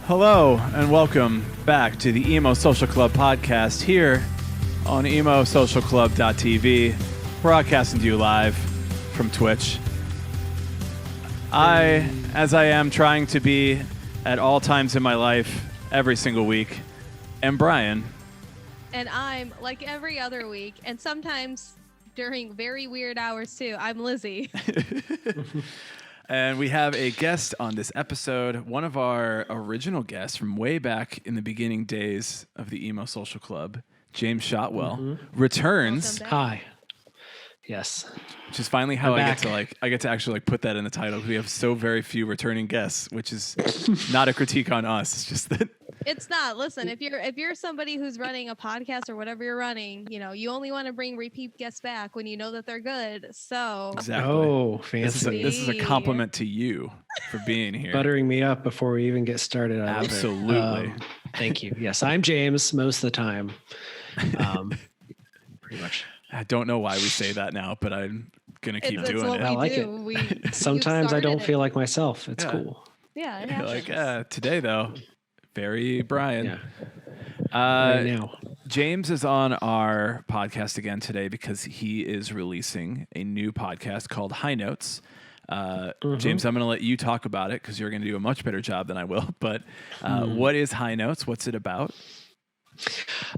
Hello and welcome back to the Emo Social Club podcast here on emosocialclub.tv, broadcasting to you live from Twitch. As I am trying to be at all times in my life, every single week, am Brian. And I'm, like every other week, and sometimes during very weird hours too, I'm Lizzie. And we have a guest on this episode, one of our original guests from way back in the beginning days of the Emo Social Club, James Shotwell, returns. Hi. Yes. Which is finally how I get to actually put that in the title. We have so very few returning guests, which is not a critique on us. It's just that it's not. Listen, if you're somebody who's running a podcast or whatever you're running, you only want to bring repeat guests back when you know that they're good. So exactly. Oh, fancy. This is a compliment to you for being here. Buttering me up before we even get started. Absolutely. Thank you. Yes, I'm James most of the time. Pretty much. I don't know why we say that now, but I'm going to keep doing it. I like it. Sometimes I don't feel like myself. It's cool. Yeah, it happens. Today, though, very Brian. Yeah. Right now. James is on our podcast again today because he is releasing a new podcast called High Notes. James, I'm going to let you talk about it because you're going to do a much better job than I will. But what is High Notes? What's it about?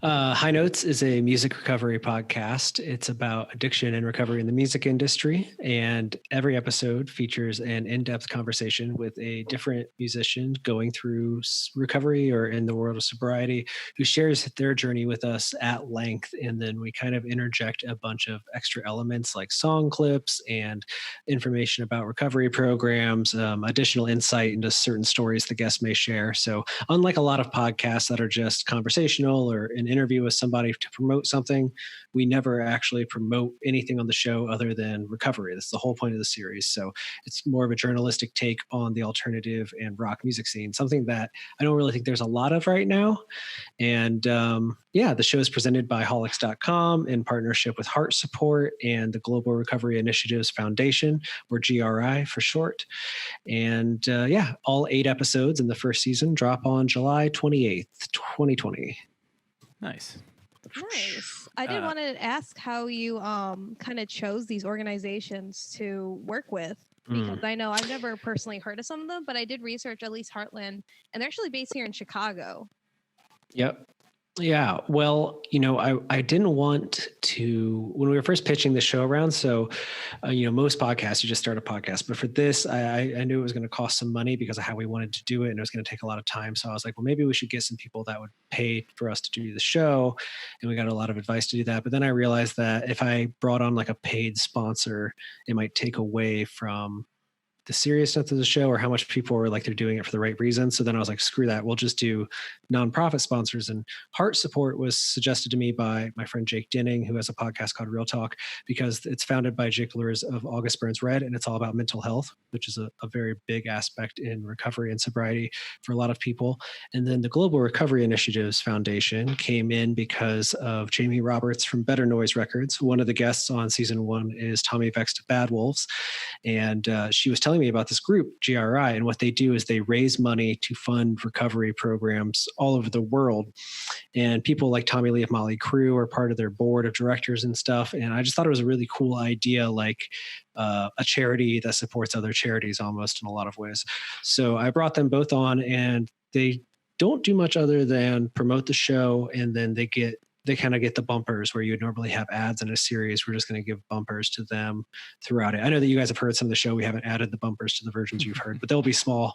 High Notes is a music recovery podcast. It's about addiction and recovery in the music industry. And every episode features an in-depth conversation with a different musician going through recovery or in the world of sobriety who shares their journey with us at length. And then we kind of interject a bunch of extra elements like song clips and information about recovery programs, additional insight into certain stories the guests may share. So unlike a lot of podcasts that are just conversational or an interview with somebody to promote something, we never actually promote anything on the show other than recovery. That's the whole point of the series. So it's more of a journalistic take on the alternative and rock music scene, something that I don't really think there's a lot of right now. And the show is presented by Holics.com in partnership with Heart Support and the Global Recovery Initiatives Foundation, or GRI for short. And all 8 episodes in the first season drop on July 28th, 2020. Nice. I did want to ask how you kind of chose these organizations to work with, because I know I've never personally heard of some of them, but I did research at least Heartland, and they're actually based here in Chicago. Yep. Yeah. Well, I didn't want to, when we were first pitching the show around. So, most podcasts, you just start a podcast, but for this, I knew it was going to cost some money because of how we wanted to do it. And it was going to take a lot of time. So I was like, well, maybe we should get some people that would pay for us to do the show. And we got a lot of advice to do that. But then I realized that if I brought on like a paid sponsor, it might take away from the seriousness of the show or how much people were like they're doing it for the right reason. So then I was like, screw that. We'll just do nonprofit sponsors. And Heart Support was suggested to me by my friend Jake Dinning, who has a podcast called Real Talk, because it's founded by Jake Lures of August Burns Red, and it's all about mental health, which is a very big aspect in recovery and sobriety for a lot of people. And then the Global Recovery Initiatives Foundation came in because of Jamie Roberts from Better Noise Records. One of the guests on season 1 is Tommy Vext of Bad Wolves. And she was telling me about this group, GRI, and what they do is they raise money to fund recovery programs all over the world. And people like Tommy Lee of Motley Crue are part of their board of directors and stuff. And I just thought it was a really cool idea, like a charity that supports other charities almost in a lot of ways. So I brought them both on, and they don't do much other than promote the show, and then they kind of get the bumpers where you would normally have ads in a series. We're just going to give bumpers to them throughout it. I know that you guys have heard some of the show. We haven't added the bumpers to the versions you've heard, but there'll be small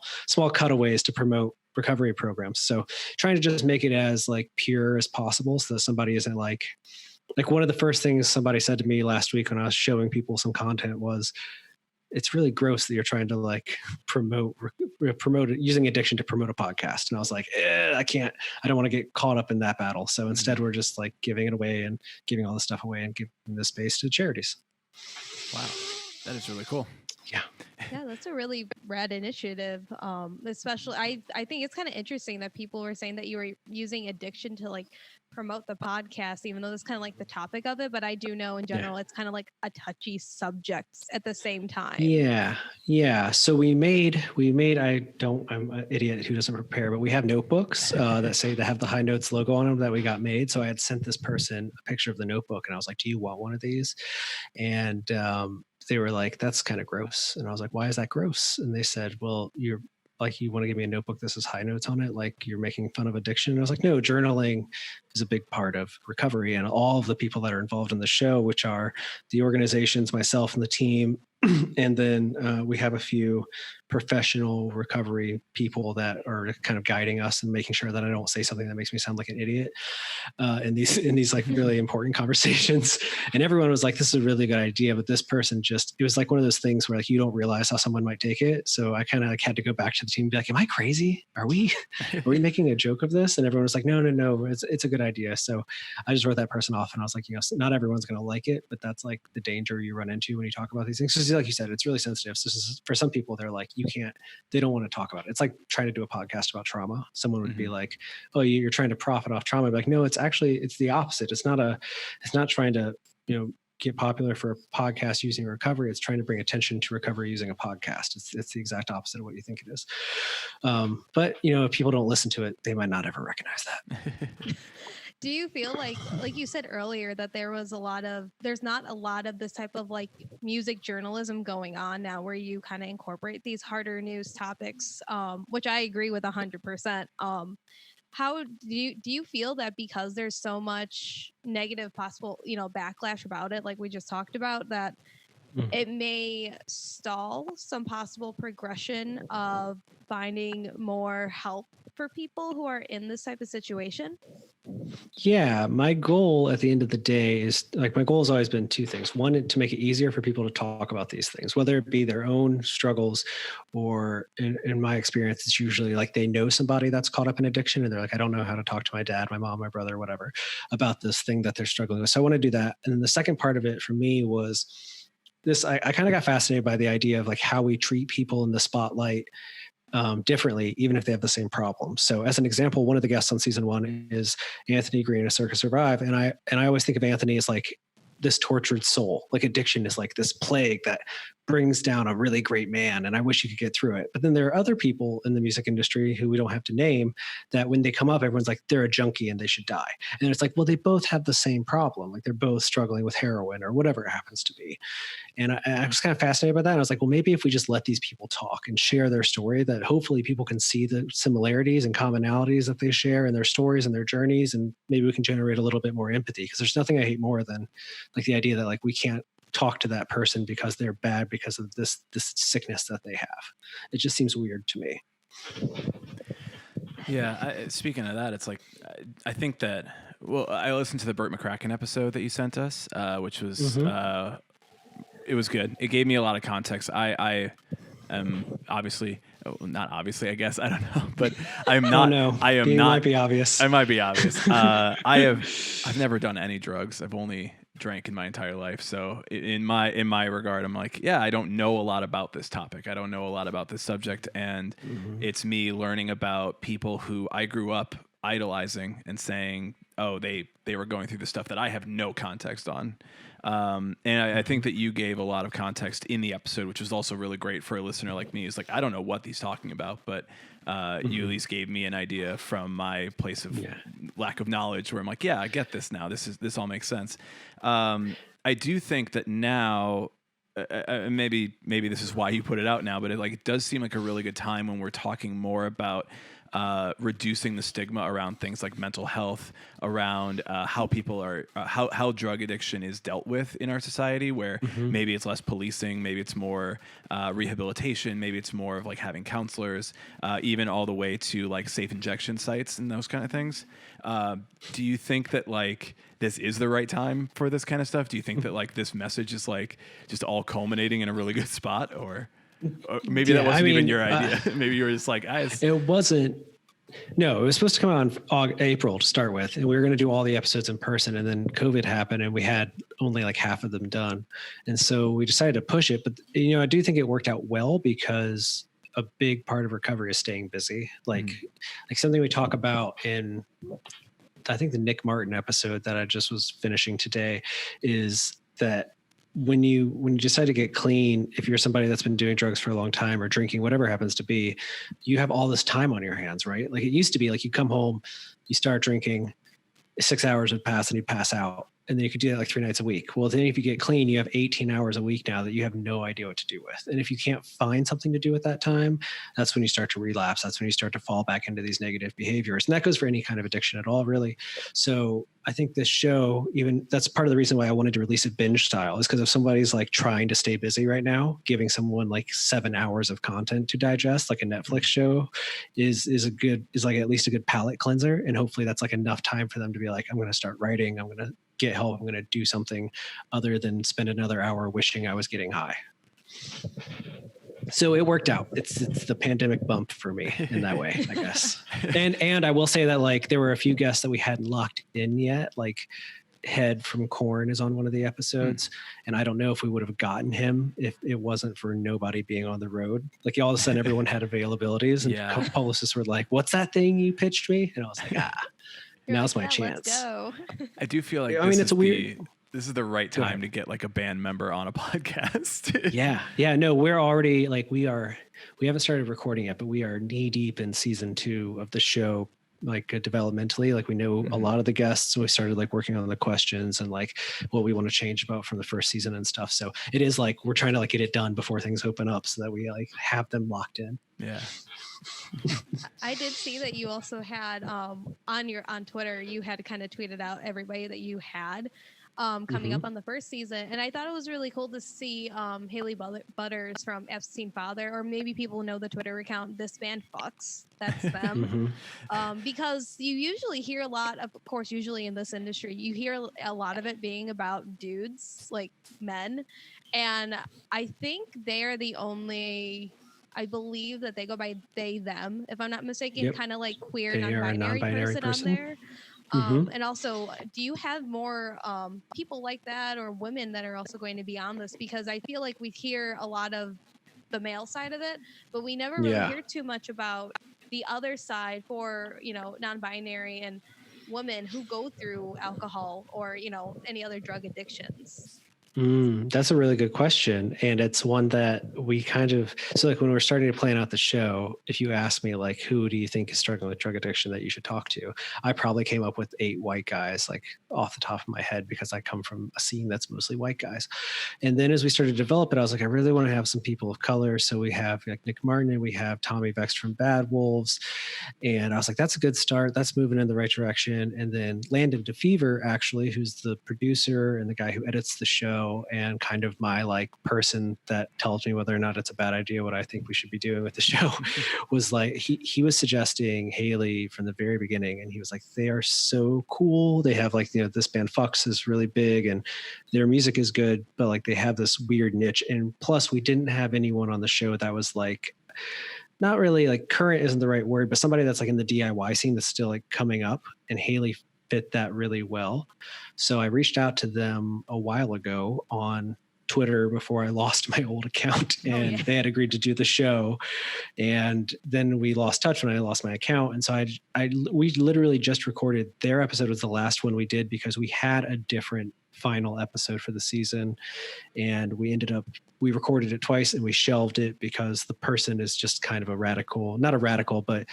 cutaways to promote recovery programs. So trying to just make it as like pure as possible so that somebody isn't like one of the first things somebody said to me last week when I was showing people some content was, it's really gross that you're trying to like promote using addiction to promote a podcast. And I was like, I don't want to get caught up in that battle. So instead we're just like giving it away and giving all the stuff away and giving the space to charities. Wow. That is really cool. Yeah. Yeah, that's a really rad initiative. Especially, I think it's kind of interesting that people were saying that you were using addiction to like promote the podcast, even though that's kind of like the topic of it. But I do know in general, it's kind of like a touchy subject at the same time. Yeah. So we made. I'm an idiot who doesn't prepare, but we have notebooks that have the High Notes logo on them that we got made. So I had sent this person a picture of the notebook, and I was like, "Do you want one of these?" And they were like, "That's kind of gross." And I was like, "Why is that gross?" And they said, "Well, you want to give me a notebook that says High Notes on it, like you're making fun of addiction." And I was like, "No, journaling is a big part of recovery." And all of the people that are involved in the show, which are the organizations, myself and the team, and then we have a few professional recovery people that are kind of guiding us and making sure that I don't say something that makes me sound like an idiot in these like really important conversations. And everyone was like, "This is a really good idea," but this person it was like one of those things where like you don't realize how someone might take it. So I kind of like had to go back to the team and be like, "Am I crazy? Are we making a joke of this?" And everyone was like, "No, it's a good idea." So I just wrote that person off, and I was like, not everyone's going to like it, but that's like the danger you run into when you talk about these things. Because like you said, it's really sensitive. So for some people, they're like, they don't want to talk about it. It's like trying to do a podcast about trauma. Someone would be like, "Oh, you're trying to profit off trauma." I'd be like, "No, it's the opposite. It's not trying to, get popular for a podcast using recovery. It's trying to bring attention to recovery using a podcast. It's the exact opposite of what you think it is." But if people don't listen to it, they might not ever recognize that. Do you feel like you said earlier, that there's not a lot of this type of like music journalism going on now, where you kind of incorporate these harder news topics, which I agree with 100%. How do you feel that because there's so much negative possible, backlash about it, like we just talked about, that it may stall some possible progression of finding more help for people who are in this type of situation? Yeah, my goal at the end of the day is like, my goal has always been two things. One, to make it easier for people to talk about these things, whether it be their own struggles or in my experience, it's usually like they know somebody that's caught up in addiction and they're like, "I don't know how to talk to my dad, my mom, my brother, whatever, about this thing that they're struggling with." So I want to do that. And then the second part of it for me was this, I kind of got fascinated by the idea of like how we treat people in the spotlight differently, even if they have the same problem. So as an example, one of the guests on season 1 is Anthony Green of Circa Survive. And I always think of Anthony as like this tortured soul. Like addiction is like this plague that brings down a really great man, and I wish you could get through it. But then there are other people in the music industry who we don't have to name that when they come up, everyone's like, they're a junkie and they should die. And it's like, well, they both have the same problem. Like they're both struggling with heroin or whatever it happens to be. And I was kind of fascinated by that. And I was like, well, maybe if we just let these people talk and share their story, that hopefully people can see the similarities and commonalities that they share in their stories and their journeys. And maybe we can generate a little bit more empathy, because there's nothing I hate more than like the idea that like we can't talk to that person because they're bad because of this sickness that they have. It just seems weird to me. Yeah. Speaking of that, it's like, I think that, well, I listened to the Bert McCracken episode that you sent us, which was, it was good. It gave me a lot of context. I am obviously, not obviously, I guess, I don't know, but I'm not, no. I am it not. Might be obvious. I might be obvious. I've never done any drugs. I've only drank in my entire life. So in my regard, I'm like, yeah, I don't know a lot about this topic. I don't know a lot about this subject. And it's me learning about people who I grew up idolizing and saying, oh, they were going through the stuff that I have no context on. And I think that you gave a lot of context in the episode, which was also really great for a listener like me. It's like, I don't know what he's talking about, but you at least gave me an idea from my place of lack of knowledge, where I'm like, yeah, I get this now. This all makes sense. I do think that now, maybe this is why you put it out now, but it does seem like a really good time when we're talking more about reducing the stigma around things like mental health, around how people are, how drug addiction is dealt with in our society, where maybe it's less policing, maybe it's more rehabilitation, maybe it's more of like having counselors, even all the way to like safe injection sites and those kind of things. Do you think that like this is the right time for this kind of stuff? Do you think that like this message is like just all culminating in a really good spot, or maybe that wasn't even your idea? Maybe you were just like, it wasn't. No, it was supposed to come out in April to start with, and we were going to do all the episodes in person, and then COVID happened, and we had only like half of them done, and so we decided to push it. But I do think it worked out well because a big part of recovery is staying busy. Like something we talk about in, I think, the Nick Martin episode that I just was finishing today, is that when you decide to get clean, if you're somebody that's been doing drugs for a long time or drinking, whatever it happens to be, you have all this time on your hands, right? Like it used to be like you come home, you start drinking, 6 hours would pass and you'd pass out. And then you could do that like 3 nights a week. Well, then if you get clean, you have 18 hours a week now that you have no idea what to do with. And if you can't find something to do at that time, that's when you start to relapse. That's when you start to fall back into these negative behaviors. And that goes for any kind of addiction at all, really. So I think this show, even that's part of the reason why I wanted to release it binge style, is because if somebody's like trying to stay busy right now, giving someone like 7 hours of content to digest, like a Netflix show, is like at least a good palate cleanser. And hopefully that's like enough time for them to be like, I'm going to start writing. I'm going to get help. I'm going to do something other than spend another hour wishing I was getting high. So it worked out. It's the pandemic bump for me in that way, I guess. And I will say that like there were a few guests that we hadn't locked in yet. Like Head from Korn is on one of the episodes, and I don't know if we would have gotten him if it wasn't for nobody being on the road. Like all of a sudden, everyone had availabilities, and publicists were like, "What's that thing you pitched me?" And I was like, Now's my chance. Let's go. I do feel like this is the right time to get like a band member on a podcast. Yeah. No, we're already like we haven't started recording yet, but we are knee deep in season 2 of the show. Like developmentally, like we know a lot of the guests. So we started like working on the questions and like what we want to change about from the first season and stuff. So it is like we're trying to like get it done before things open up so that we like have them locked in. Yeah. I did see that you also had on Twitter, you had kind of tweeted out everybody that you had coming up on the first season. And I thought it was really cool to see Haley Butters from Epstein Father, or maybe people know the Twitter account, This Band Fucks. That's them. Because you usually hear a lot of course, usually in this industry, you hear a lot of it being about dudes, like men. And I think they're the only... I believe that they go by they, them, if I'm not mistaken, kind of like queer, non-binary person on there. And also, do you have more people like that or women that are also going to be on this? Because I feel like we hear a lot of the male side of it, but we never really hear too much about the other side for, non-binary and women who go through alcohol or, any other drug addictions. That's a really good question. And it's one that we so like when we're starting to plan out the show, if you ask me like, who do you think is struggling with drug addiction that you should talk to? I probably came up with 8 white guys, like off the top of my head, because I come from a scene that's mostly white guys. And then as we started to develop it, I was like, I really want to have some people of color. So we have like Nick Martin and we have Tommy Vext from Bad Wolves. And I was like, that's a good start. That's moving in the right direction. And then Landon DeFever, actually, who's the producer and the guy who edits the show, and kind of my like person that tells me whether or not it's a bad idea what I think we should be doing with the show, was like he was suggesting Haley from the very beginning, and he was like, they are so cool. They have like This Band Fucks is really big and their music is good, but like they have this weird niche. And plus we didn't have anyone on the show that was like, not really like current isn't the right word, but somebody that's like in the DIY scene that's still like coming up, and Haley fit that really well. So I reached out to them a while ago on Twitter before I lost my old account, and they had agreed to do the show. And then we lost touch when I lost my account. And so we literally just recorded their episode. Was the last one we did because we had a different final episode for the season. And we recorded it twice and we shelved it because the person is just kind of not a radical, but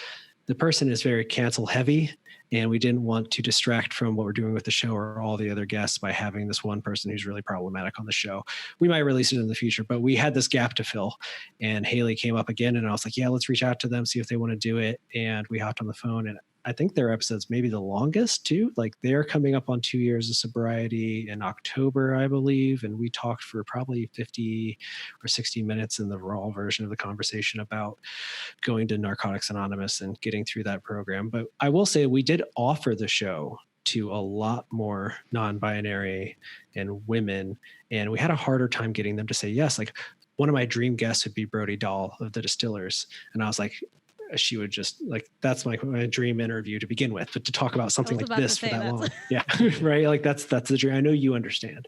the person is very cancel heavy, and we didn't want to distract from what we're doing with the show or all the other guests by having this one person who's really problematic on the show. We might release it in the future, but we had this gap to fill, and Haley came up again, and I was like, yeah, let's reach out to them, see if they want to do it. And we hopped on the phone, and I think their episode's maybe the longest too. Like they're coming up on 2 years of sobriety in October, I believe. And we talked for probably 50 or 60 minutes in the raw version of the conversation about going to Narcotics Anonymous and getting through that program. But I will say we did offer the show to a lot more non-binary and women, and we had a harder time getting them to say yes. Like one of my dream guests would be Brody Dahl of the Distillers. And I was like, she would just like, that's my dream interview to begin with, but to talk about something like this for that long. Yeah. Right. Like that's the dream. I know you understand.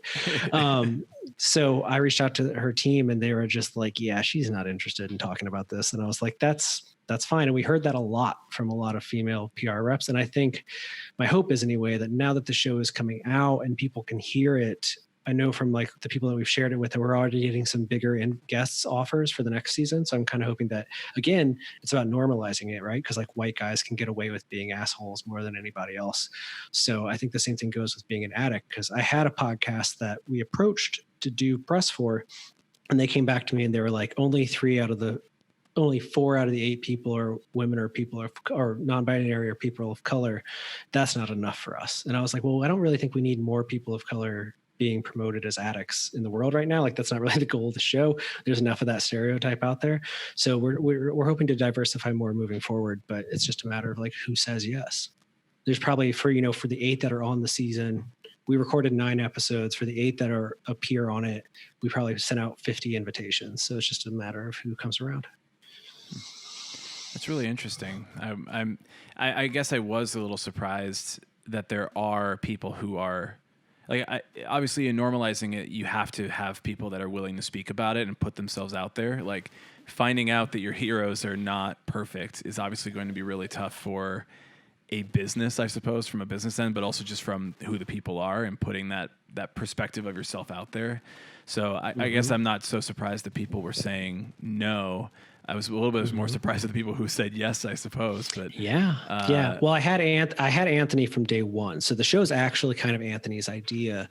So I reached out to her team, and they were just like, yeah, she's not interested in talking about this. And I was like, that's fine. And we heard that a lot from a lot of female PR reps. And I think my hope is anyway, that now that the show is coming out and people can hear it, I know from like the people that we've shared it with that we're already getting some bigger guests offers for the next season. So I'm kind of hoping that, again, it's about normalizing it, right? Because like white guys can get away with being assholes more than anybody else. So I think the same thing goes with being an addict, because I had a podcast that we approached to do press for, and they came back to me and they were like, only 4 out of the 8 people are women or people or non-binary or people of color. That's not enough for us. And I was like, well, I don't really think we need more people of color being promoted as addicts in the world right now. Like that's not really the goal of the show. There's enough of that stereotype out there. So we're hoping to diversify more moving forward, but it's just a matter of like who says yes. There's probably for the 8 that are on the season, we recorded 9 episodes. For the 8 that appear on it, we probably sent out 50 invitations. So it's just a matter of who comes around. That's really interesting. I guess I was a little surprised that there are people who are like, obviously in normalizing it, you have to have people that are willing to speak about it and put themselves out there. Like finding out that your heroes are not perfect is obviously going to be really tough for a business, I suppose, from a business end, but also just from who the people are and putting that perspective of yourself out there. So I guess I'm not so surprised that people were saying no. I was a little bit more surprised at the people who said yes, I suppose. But yeah. Well, I had Anthony from day one. So the show's actually kind of Anthony's idea.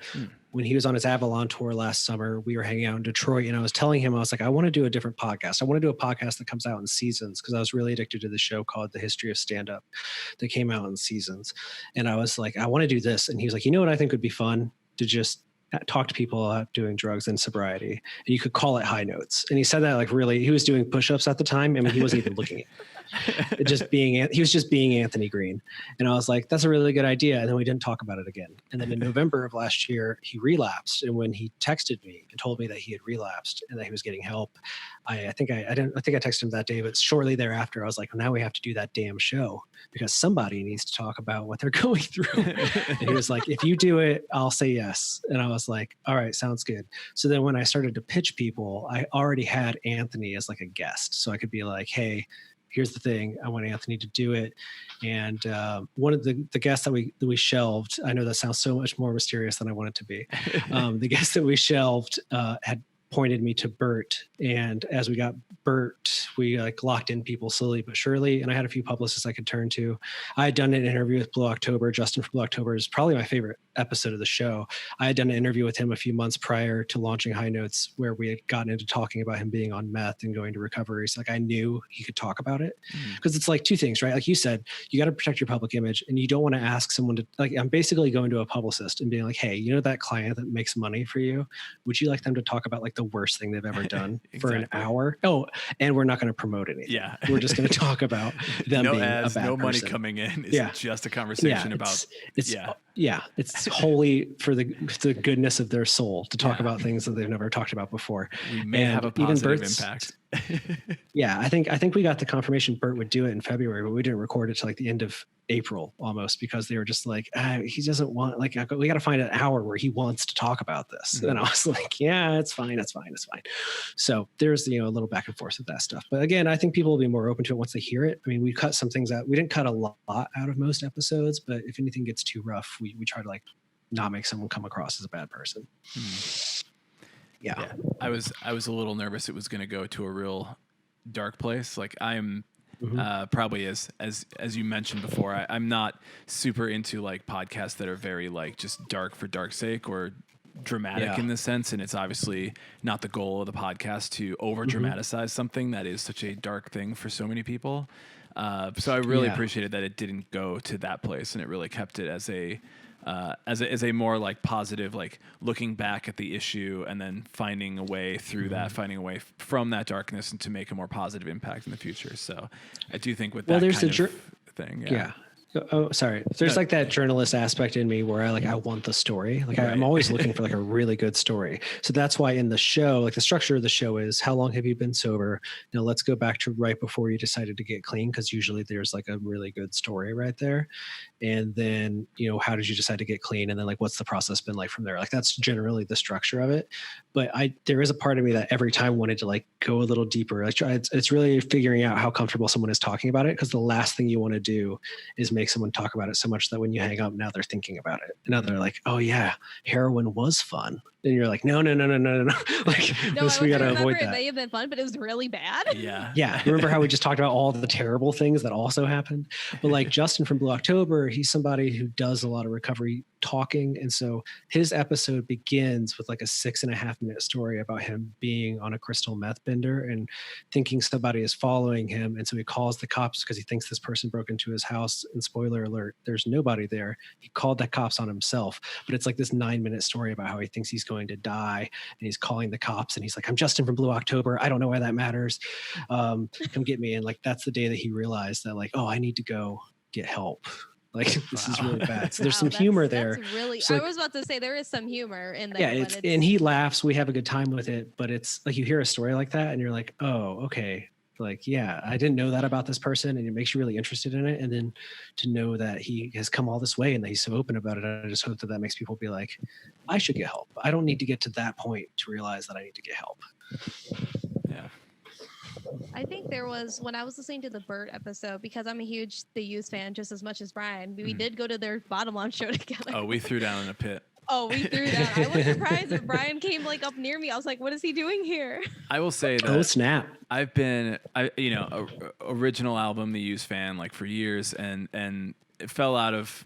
When he was on his Avalon tour last summer, we were hanging out in Detroit, and I was telling him, I was like, I want to do a different podcast. I want to do a podcast that comes out in seasons, because I was really addicted to the show called The History of Stand-Up that came out in seasons. And I was like, I want to do this. And he was like, you know what I think would be fun? To just talk to people about doing drugs and sobriety. And you could call it High Notes. And he said that like really, he was doing push-ups at the time. I mean, he wasn't even looking at it. He was just being Anthony Green. And I was like, that's a really good idea. And then we didn't talk about it again. And then in November of last year, he relapsed. And when he texted me and told me that he had relapsed and that he was getting help, I think I texted him that day, but shortly thereafter, I was like, well, now we have to do that damn show because somebody needs to talk about what they're going through. And he was like, if you do it, I'll say yes. And I was like, all right, sounds good. So then when I started to pitch people, I already had Anthony as like a guest. So I could be like, hey, here's the thing. I want Anthony to do it. And one of the guests that we shelved, I know that sounds so much more mysterious than I want it to be. The guest that we shelved had pointed me to Bert. And as we got Bert, we like locked in people slowly but surely. And I had a few publicists I could turn to. I had done an interview with Blue October. Justin from Blue October is probably my favorite episode of the show. I had done an interview with him a few months prior to launching High Notes, where we had gotten into talking about him being on meth and going to recovery. So like I knew he could talk about it, because it's like two things, right? Like you said, you got to protect your public image, and you don't want to ask someone to, like, I'm basically going to a publicist and being like, hey, you know that client that makes money for you? Would you like them to talk about like the worst thing they've ever done Exactly. for an hour? Oh, and we're not going to promote anything. Yeah. We're just going to talk about them no being ads, a bad no person. money coming in. It's just a conversation about it's wholly for the goodness of their soul to talk about things that they've never talked about before. We may have a positive impact. Yeah, I think we got the confirmation Bert would do it in February, but we didn't record it till like the end of April almost, because they were just like, he doesn't want, like, we got to find an hour where he wants to talk about this. Mm-hmm. And I was like, yeah, it's fine. So there's, a little back and forth with that stuff. But again, I think people will be more open to it once they hear it. I mean, we cut some things out. We didn't cut a lot out of most episodes, but if anything gets too rough, we try to like not make someone come across as a bad person. Yeah. I was a little nervous it was going to go to a real dark place. Like I'm Probably as you mentioned before, I'm not super into like podcasts that are very like just dark for dark's sake or dramatic in this sense, and it's obviously not the goal of the podcast to over dramatize something that is such a dark thing for so many people. So I really appreciated that it didn't go to that place, and it really kept it as a more like positive, like looking back at the issue and then finding a way through that, finding a way from that darkness and to make a more positive impact in the future. So I do think with that kind of thing. Yeah. Oh, sorry. There's like that journalist aspect in me where I want the story. Like I'm always looking for like a really good story. So that's why in the show, like the structure of the show is how long have you been sober? Let's go back to right before you decided to get clean. Cause usually there's like a really good story right there. And then, how did you decide to get clean? And then like, what's the process been like from there? Like that's generally the structure of it. But there is a part of me that every time wanted to like go a little deeper. It's really figuring out how comfortable someone is talking about it. Cause the last thing you want to do is make someone talk about it so much that when you hang up, now they're thinking about it. And now they're like, oh yeah, heroin was fun. And you're like, no. Like, we got to avoid that. It may have been fun, but it was really bad. Yeah. Remember how we just talked about all the terrible things that also happened? But like Justin from Blue October, he's somebody who does a lot of recovery talking. And so his episode begins with like a 6.5 minute story about him being on a crystal meth bender and thinking somebody is following him. And so he calls the cops because he thinks this person broke into his house. And spoiler alert, there's nobody there. He called the cops on himself. But it's like this 9-minute story about how he thinks he's going to die. And he's calling the cops and he's like, I'm Justin from Blue October. I don't know why that matters. Come get me. And like, that's the day that he realized that like, oh, I need to go get help. Like this is really bad. So there's some humor there. That's really, so, I was about to say there is some humor in there. Yeah, and he laughs. We have a good time with it, but it's like you hear a story like that and you're like, oh, okay. Like, yeah, I didn't know that about this person, and it makes you really interested in it. And then to know that he has come all this way and that he's so open about it, I just hope that makes people be like, I should get help. I don't need to get to that point to realize that I need to get help. Yeah. I think there was, when I was listening to the Bert episode, because I'm a huge The Used fan just as much as Brian, we did go to their Bottom Launch show together. Oh, we threw down in a pit. Oh, we threw that. I was surprised that Brian came like up near me. I was like, what is he doing here? I will say that. Oh, snap. I've been, original album, The Used fan, like for years, and it fell out of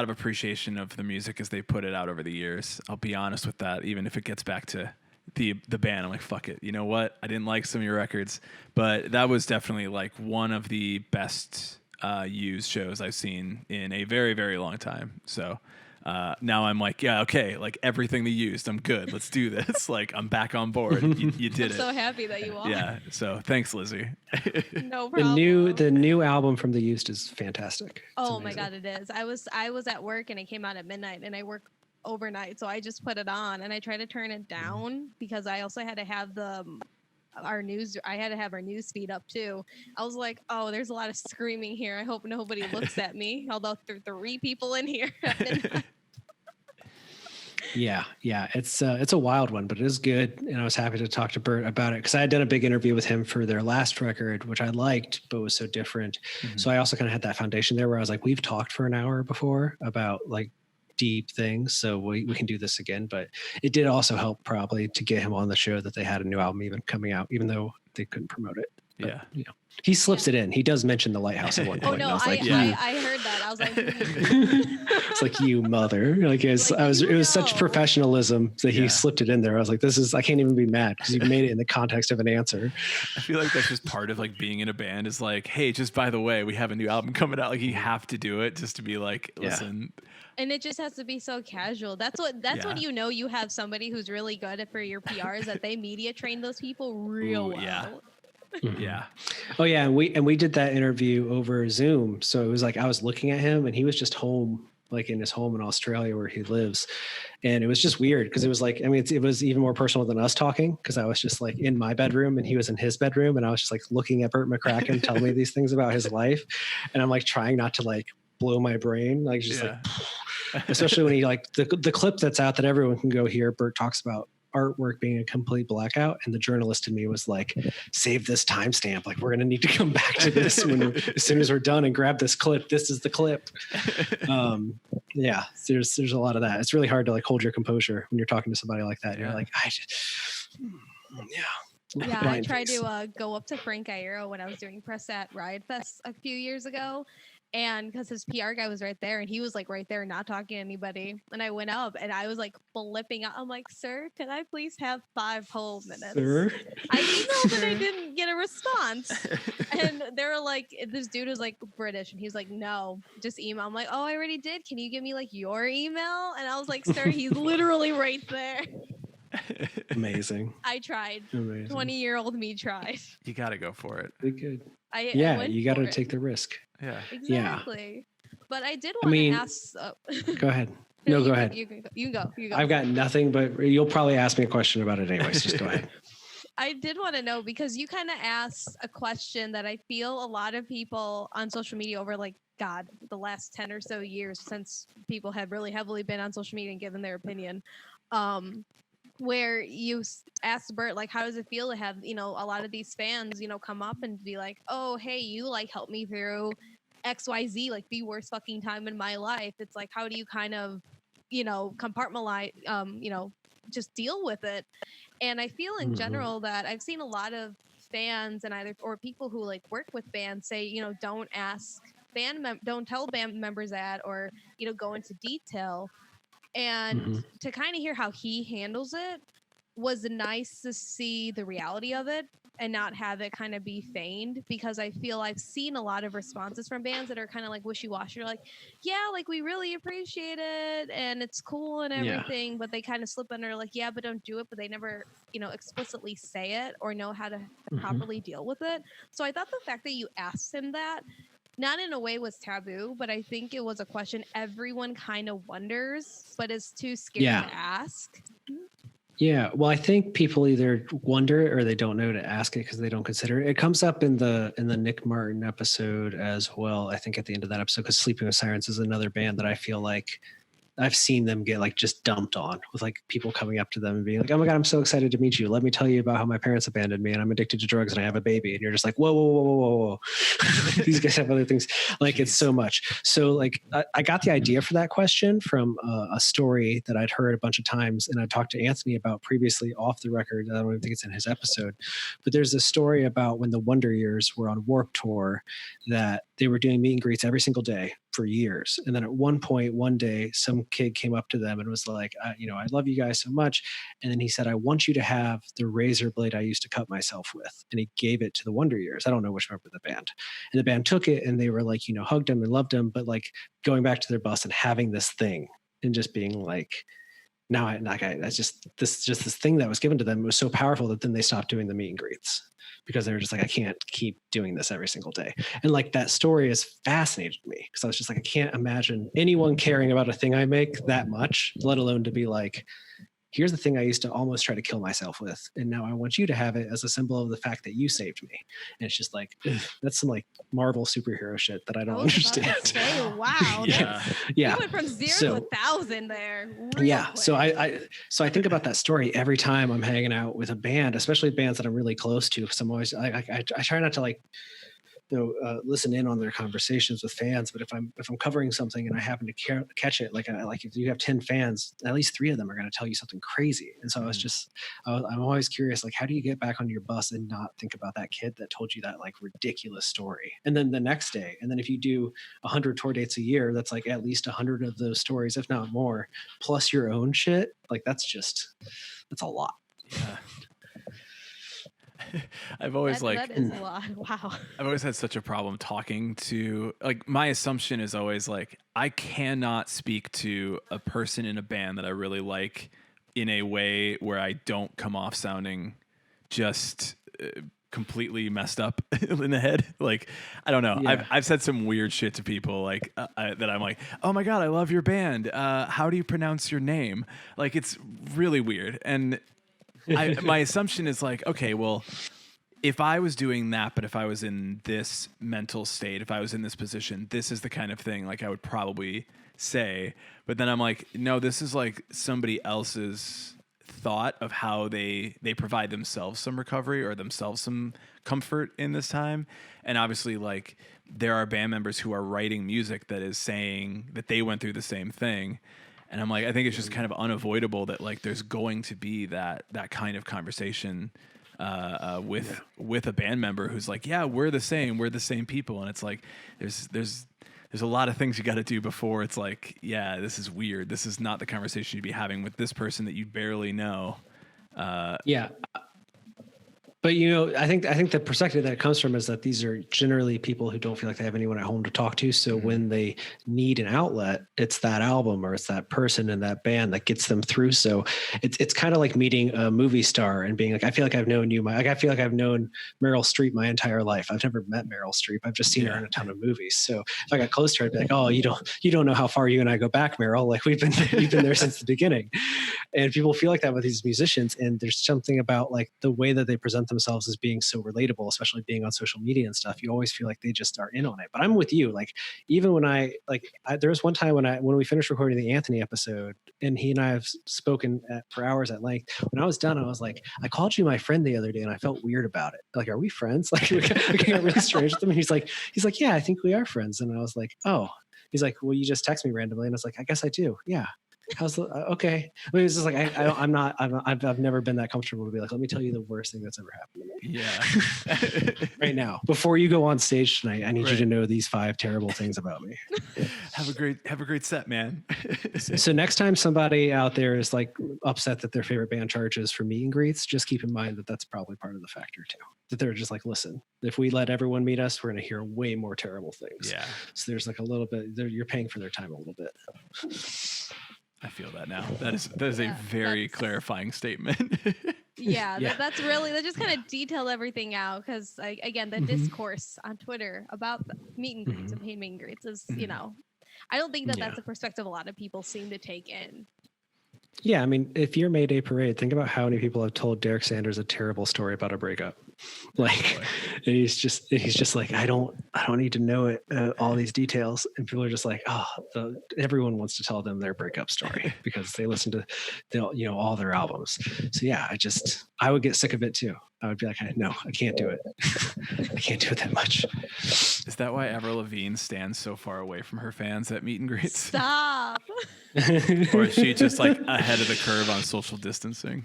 appreciation of the music as they put it out over the years. I'll be honest with that. Even if it gets back to the band, I'm like, fuck it. You know what? I didn't like some of your records, but that was definitely like one of the best Used shows I've seen in a very, very long time. So. Now I'm like, yeah, okay, like everything they used, I'm good. Let's do this. Like I'm back on board. You did it. I'm so happy that you are. Yeah. So thanks, Lizzie. No problem. The new album from The Used is fantastic. Oh my God, it is. I was at work and it came out at midnight, and I work overnight, so I just put it on and I try to turn it down because I also had to have our news feed up too. I was like, oh, there's a lot of screaming here. I hope nobody looks at me. Although there are 3 people in here. Yeah. It's a wild one, but it is good. And I was happy to talk to Bert about it because I had done a big interview with him for their last record, which I liked, but was so different. So I also kind of had that foundation there where I was like, we've talked for an hour before about like deep things, so we can do this again. But it did also help probably to get him on the show that they had a new album even coming out, even though they couldn't promote it. But, he slips it in. He does mention the Lighthouse at one point. Oh no, I heard that. I was like, it's like, you mother. Like it was such professionalism that he slipped it in there. I was like, I can't even be mad because you made it in the context of an answer. I feel like that's just part of like being in a band is like, hey, just by the way, we have a new album coming out. Like you have to do it just to be like, listen. And it just has to be so casual. That's what you have somebody who's really good at for your PRs, that they media train those people real well. Yeah. Yeah. Oh yeah, and we did that interview over Zoom. So it was like I was looking at him and he was just home, like in his home in Australia where he lives. And it was just weird because it was like, I mean, it was even more personal than us talking because I was just like in my bedroom and he was in his bedroom and I was just like looking at Bert McCracken telling me these things about his life. And I'm like trying not to like blow my brain, like just like, especially when he like the clip that's out that everyone can go hear. Bert talks about artwork being a complete blackout, and the journalist in me was like, save this timestamp, like we're gonna need to come back to this as soon as we're done and grab this clip. This is the clip. There's a lot of that. It's really hard to like hold your composure when you're talking to somebody like that. You're like, Yeah, I Blind tried face. to go up to Frank Iero when I was doing press at Riot Fest a few years ago. And because his PR guy was right there and he was like right there, not talking to anybody. And I went up and I was like flipping out. I'm like, sir, can I please have 5 whole minutes? Sir? I emailed and I didn't get a response. And they were like, this dude was like British and he's like, no, just email. I'm like, oh, I already did. Can you give me like your email? And I was like, sir, he's literally right there. Amazing. I tried. Amazing. 20-year-old me tried. You got to go for it. Pretty good. I You got to take the risk. Yeah. Exactly. But I did want to ask. Go ahead. No, go ahead. You can go. I've got nothing, but you'll probably ask me a question about it anyways. Just go ahead. I did want to know because you kind of asked a question that I feel a lot of people on social media over the last 10 or so years since people have really heavily been on social media and given their opinion. Where you asked Bert, like, how does it feel to have, a lot of these fans, come up and be like, oh, hey, you helped me through XYZ, like the worst fucking time in my life. It's like, how do you kind of, compartmentalize, just deal with it? And I feel in general that I've seen a lot of fans or people who work with bands say, don't ask don't tell band members that, or, go into detail. And to kind of hear how he handles it was nice to see the reality of it and not have it kind of be feigned, because I feel I've seen a lot of responses from bands that are kind of wishy-washy. Like, yeah, we really appreciate it and it's cool and everything, but they kind of slip under yeah, but don't do it. But they never, explicitly say it or know how to properly deal with it. So I thought the fact that you asked him that, not in a way was taboo, but I think it was a question everyone kind of wonders, but is too scared to ask. Yeah, well, I think people either wonder or they don't know to ask it because they don't consider it. It comes up in the Nick Martin episode as well. I think at the end of that episode, because Sleeping with Sirens is another band that I feel like I've seen them get just dumped on, with people coming up to them and being like, oh my God, I'm so excited to meet you. Let me tell you about how my parents abandoned me and I'm addicted to drugs and I have a baby. And you're just like, whoa, whoa, whoa, whoa, whoa, whoa. These guys have other things. It's so much. So I got the idea for that question from a story that I'd heard a bunch of times. And I talked to Anthony about previously off the record. I don't even think it's in his episode, but there's a story about when the Wonder Years were on Warped Tour, that they were doing meet and greets every single day for years. And then at one point, one day, some kid came up to them and was like, I love you guys so much. And then he said, I want you to have the razor blade I used to cut myself with. And he gave it to the Wonder Years. I don't know which member of the band. And the band took it and they were hugged him and loved him. But going back to their bus and having this thing and just being that's just this thing that was given to them. It was so powerful that then they stopped doing the meet and greets, because they were just I can't keep doing this every single day. And that story has fascinated me, because I was just I can't imagine anyone caring about a thing I make that much, let alone to be here's the thing I used to almost try to kill myself with, and now I want you to have it as a symbol of the fact that you saved me. And it's just that's some Marvel superhero shit that I don't understand. Wow. Yeah. You went from 0 to 1,000 there. Yeah. Quick. So I think about that story every time I'm hanging out with a band, especially bands that I'm really close to. Because I'm always I try not to listen in on their conversations with fans. But if I'm covering something and I happen to catch it, if you have 10 fans, at least 3 of them are going to tell you something crazy. And so I'm always curious, how do you get back on your bus and not think about that kid that told you that ridiculous story? And then the next day, and then if you do 100 tour dates a year, that's at least 100 of those stories, if not more, plus your own shit. That's a lot. Yeah. I've always that is a lot. Wow. I've always had such a problem talking to my assumption is always I cannot speak to a person in a band that I really like in a way where I don't come off sounding just completely messed up in the head. I don't know. Yeah. I've said some weird shit to people that I'm like, oh my God, I love your band. How do you pronounce your name? It's really weird. And my assumption is okay, well, if I was doing that, but if I was in this mental state, if I was in this position, this is the kind of thing I would probably say. But then I'm no, this is somebody else's thought of how they provide themselves some recovery or themselves some comfort in this time. And obviously there are band members who are writing music that is saying that they went through the same thing. And I'm I think it's just kind of unavoidable that there's going to be that kind of conversation with a band member who's like, yeah, we're the same people, and it's like there's a lot of things you got to do before it's like, yeah, this is weird. This is not the conversation you'd be having with this person that you barely know. Yeah. But I think the perspective that it comes from is that these are generally people who don't feel like they have anyone at home to talk to. So when they need an outlet, it's that album or it's that person in that band that gets them through. So it's kind of like meeting a movie star and being like, I feel like I've known you. I feel like I've known Meryl Streep my entire life. I've never met Meryl Streep. I've just seen her in a ton of movies. So if I got close to her, I'd be like, oh, you don't know how far you and I go back, Meryl. Like we've been there since the beginning. And people feel like that with these musicians. And there's something about like the way that they present themselves as being so relatable, especially being on social media and stuff. You always feel like they just are in on it. But I'm with you. Like even when there was one time when we finished recording the Anthony episode, and he and I have spoken for hours at length. When I was done, I was like, I called you my friend the other day, and I felt weird about it. Like, are we friends? Like we got really strange with him. And he's like, yeah, I think we are friends. And I was like, oh. He's like, well, you just text me randomly, and I was like, I guess I do. Yeah. How's the okay? I mean, it's just like I've never been that comfortable to be like, let me tell you the worst thing that's ever happened to me. Yeah. Right now, before you go on stage tonight, I need you to know these 5 terrible things about me. Have a great set, man. So next time somebody out there is like upset that their favorite band charges for meet and greets, just keep in mind that that's probably part of the factor too. That they're just like, listen, if we let everyone meet us, we're going to hear way more terrible things. Yeah. So there's like a little bit. You're paying for their time a little bit. I feel that now. That is a very clarifying statement. Yeah, that's really, that just kind of detailed everything out, because again, the discourse on Twitter about the meet and greets and paid meet and greets is, I don't think that's a perspective a lot of people seem to take in. Yeah, I mean, if you're Mayday Parade, think about how many people have told Derek Sanders a terrible story about a breakup. Like, and he's just like, I don't need to know it, all these details. And people are just like, everyone wants to tell them their breakup story because they listen to, all their albums. So yeah, I would get sick of it too. I would be like, no, I can't do it. I can't do it that much. Is that why Avril Lavigne stands so far away from her fans at meet and greets? Stop. Or is she just like ahead of the curve on social distancing?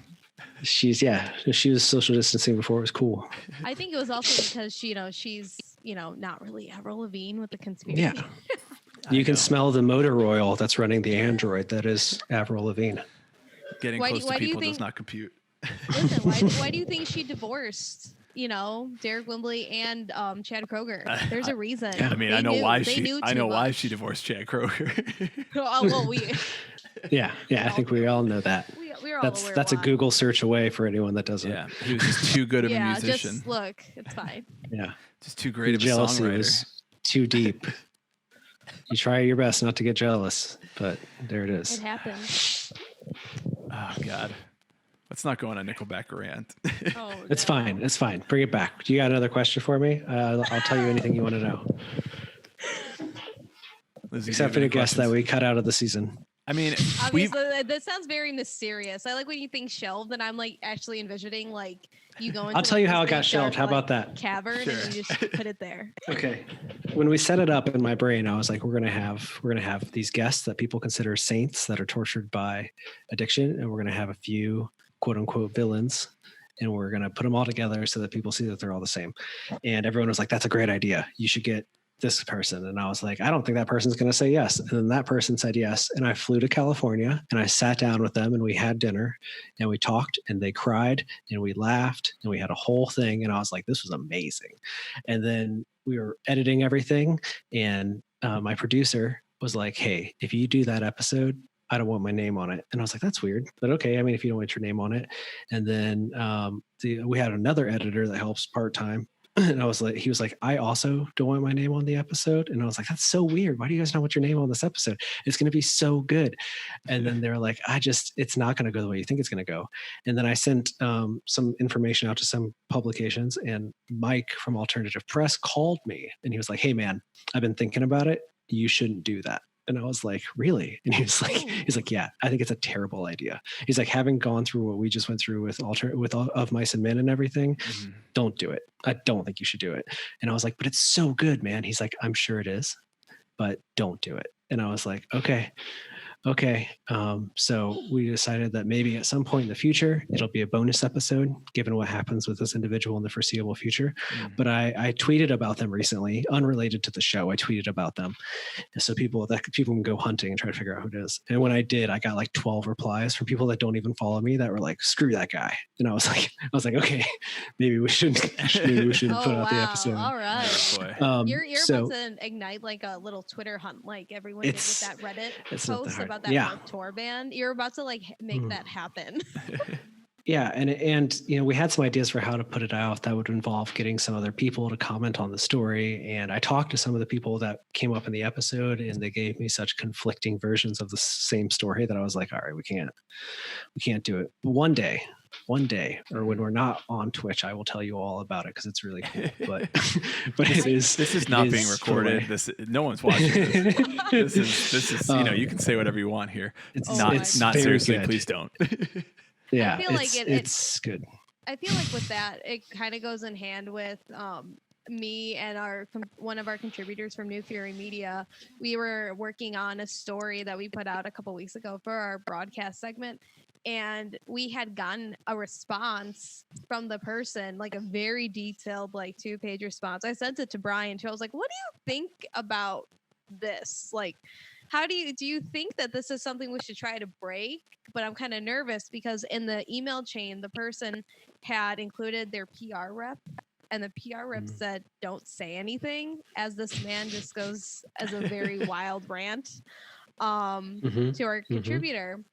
She was social distancing before it was cool. I think it was also because she's not really Avril Lavigne with the conspiracy. Yeah. You can smell the motor oil that's running the android that is Avril Lavigne. Getting close to people does not compute. Listen, why do you think she divorced, Derek Wembley and Chad Kroger? There's a reason. I mean, I know why she divorced Chad Kroger. Yeah, I think we all know that. We're all aware that's a Google search away for anyone that doesn't. Yeah, he was just too good of a musician. Just look, it's fine. Yeah, just too great of a songwriter. Was too deep. You try your best not to get jealous, but there it is. It happens. Oh God. Let's not go on a Nickelback rant. It's fine. It's fine. Bring it back. Do you got another question for me? I'll tell you anything you want to know. Except for the guest that we cut out of the season. I mean, obviously, that sounds very mysterious. I like when you think shelved, and I'm like actually envisioning like you go into. I'll tell you how it got shelved. How about that? Cavern, and you just put it there. Okay. When we set it up in my brain, I was like, we're gonna have these guests that people consider saints that are tortured by addiction, and we're gonna have a few quote unquote villains, and we're going to put them all together so that people see that they're all the same. And everyone was like, that's a great idea. You should get this person. And I was like, I don't think that person's going to say yes. And then that person said yes. And I flew to California and I sat down with them and we had dinner and we talked and they cried and we laughed and we had a whole thing. And I was like, this was amazing. And then we were editing everything. And my producer was like, hey, if you do that episode, I don't want my name on it. And I was like, that's weird, but okay. I mean, if you don't want your name on it. And then we had another editor that helps part-time. And I was like, he was like, I also don't want my name on the episode. And I was like, that's so weird. Why do you guys not want your name on this episode? It's going to be so good. And then they're like, it's not going to go the way you think it's going to go. And then I sent some information out to some publications, and Mike from Alternative Press called me and he was like, hey man, I've been thinking about it. You shouldn't do that. And I was like, really? And he's like, yeah, I think it's a terrible idea. He's like, having gone through what we just went through with Of Mice and Men and everything, don't do it. I don't think you should do it. And I was like, but it's so good, man. He's like, I'm sure it is, but don't do it. And I was like, okay. okay, so we decided that maybe at some point in the future, it'll be a bonus episode, given what happens with this individual in the foreseeable future. But I tweeted about them recently, unrelated to the show. I tweeted about them. So people can go hunting and try to figure out who it is. And when I did, I got like 12 replies from people that don't even follow me that were like, screw that guy. And I was like, okay, maybe we shouldn't put out the episode. All right. Oh, boy. You're about to ignite like a little Twitter hunt, like everyone did with that Reddit post about that tour band. You're about to like make that happen. Yeah, and we had some ideas for how to put it out that would involve getting some other people to comment on the story. And I talked to some of the people that came up in the episode, and they gave me such conflicting versions of the same story that I was like, all right, we can't do it. But one day, or when we're not on Twitch, I will tell you all about it because it's really cool. But this is not being recorded. No one's watching this. This is you can say whatever you want here. It's not seriously. Good. Please don't. Yeah, I feel like it's good. I feel like with that, it kind of goes in hand with me and one of our contributors from New Fury Media. We were working on a story that we put out a couple weeks ago for our broadcast segment, and we had gotten a response from the person, like a very detailed, like 2-page response. I sent it to Brian too. I was like, "What do you think about this? Like, how do you think that this is something we should try to break?" But I'm kind of nervous because in the email chain, the person had included their PR rep, and the PR rep said, "Don't say anything," as this man just goes as a very wild rant to our contributor.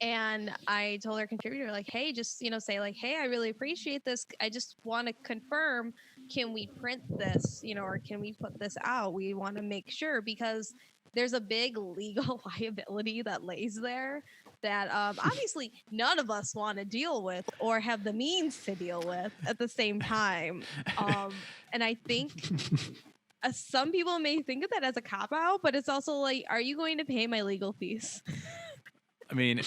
And I told our contributor, like, hey, just, say like, hey, I really appreciate this. I just want to confirm, can we print this, or can we put this out? We want to make sure, because there's a big legal liability that lays there that obviously none of us want to deal with or have the means to deal with at the same time. And I think some people may think of that as a cop-out, but it's also like, are you going to pay my legal fees? I mean,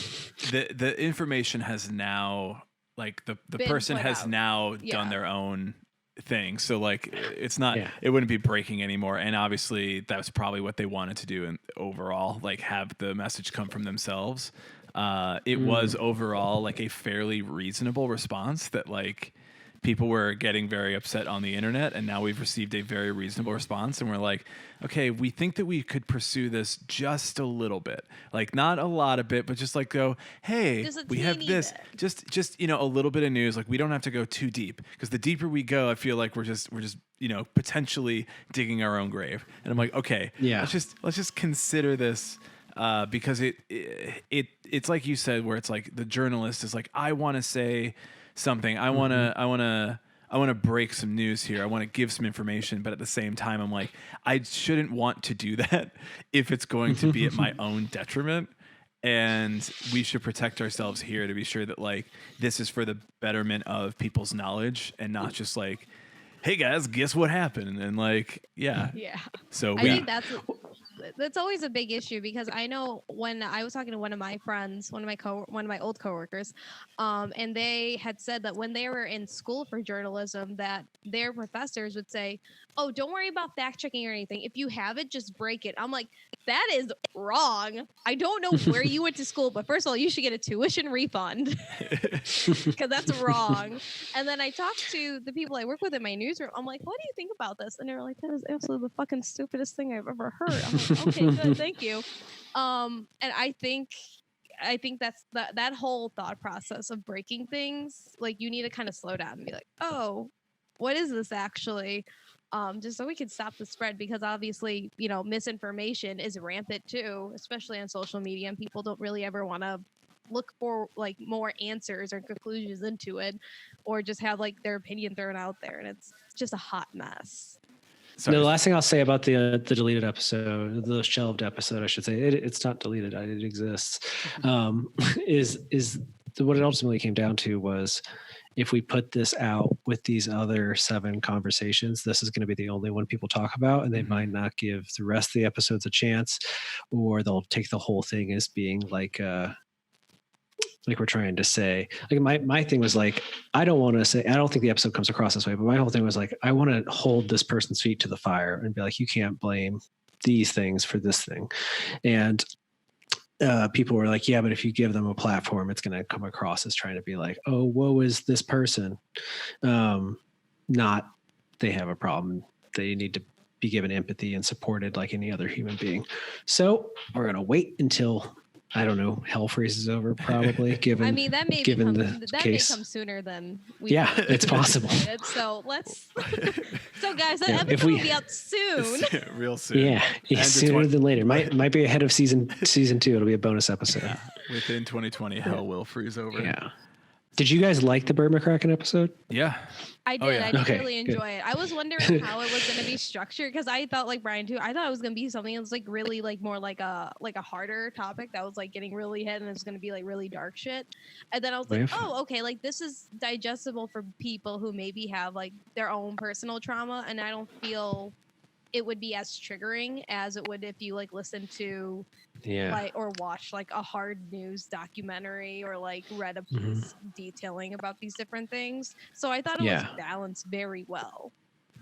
the information has now, like, the person has out. Now done their own thing. So, like, it's not, it wouldn't be breaking anymore. And obviously that's probably what they wanted to do. And overall, like, have the message come from themselves. It was overall like a fairly reasonable response that, like, people were getting very upset on the internet, and now we've received a very reasonable response, and we're like, okay, we think that we could pursue this just a little bit, like not a lot of bit, but just like go, hey, we have this bit. just a little bit of news. Like, we don't have to go too deep, because the deeper we go, I feel like we're just potentially digging our own grave. And I'm like, okay, let's just consider this. Because it's like you said, where it's like the journalist is like, I want to say something. I want to break some news here. I want to give some information, but at the same time, I'm like, I shouldn't want to do that if it's going to be at my own detriment. And we should protect ourselves here to be sure that, like, this is for the betterment of people's knowledge and not just like, hey guys, guess what happened? And like, yeah. So I think that's always a big issue, because I know when I was talking to one of my friends, one of my old coworkers, and they had said that when they were in school for journalism, that their professors would say, "Oh, don't worry about fact checking or anything. If you have it, just break it." I'm like, that is wrong. I don't know where you went to school, but first of all, you should get a tuition refund, because that's wrong. And then I talked to the people I work with in my newsroom. I'm like, what do you think about this? And they were like, that is absolutely the fucking stupidest thing I've ever heard. I'm like, okay, good, thank you. And I think that's that whole thought process of breaking things, like, you need to kind of slow down and be like, oh, what is this actually? Just so we can stop the spread, because obviously, misinformation is rampant too, especially on social media, and people don't really ever want to look for like more answers or conclusions into it, or just have like their opinion thrown out there, and it's just a hot mess. The last thing I'll say about the deleted episode, the shelved episode, I should say, it's not deleted. It exists. Is what it ultimately came down to was, if we put this out with these other 7 conversations, this is going to be the only one people talk about, and they might not give the rest of the episodes a chance, or they'll take the whole thing as being like we're trying to say. Like, my thing was like, I don't think the episode comes across this way, but my whole thing was like, I want to hold this person's feet to the fire and be like, you can't blame these things for this thing. And people were like, yeah, but if you give them a platform, it's going to come across as trying to be like, oh, woe is this person. Not they have a problem. They need to be given empathy and supported like any other human being. So we're going to wait until, I don't know, hell freezes over probably, given, I mean, that may given become, the that case. may come sooner than we Yeah, think. it's possible. So let's, so guys, that Yeah, episode if we- will be out soon. Real soon. Yeah, sooner than later. Might be ahead of season 2. It'll be a bonus episode. Yeah. Within 2020, hell will freeze over. Yeah. Did you guys like the Bert McCracken episode? Yeah. I did. Oh, yeah. I did Okay, really good. enjoy it. I was wondering how it was going to be structured because I thought, like Brian too, I thought it was going to be something that was like really like more like a harder topic that was like getting really hit and it was going to be like really dark shit. And then I was like, Yeah. oh, okay, like this is digestible for people who maybe have like their own personal trauma, and I don't feel it would be as triggering as it would if you like listen to like or watch like a hard news documentary or like read a piece detailing about these different things. So I thought it was balanced very well.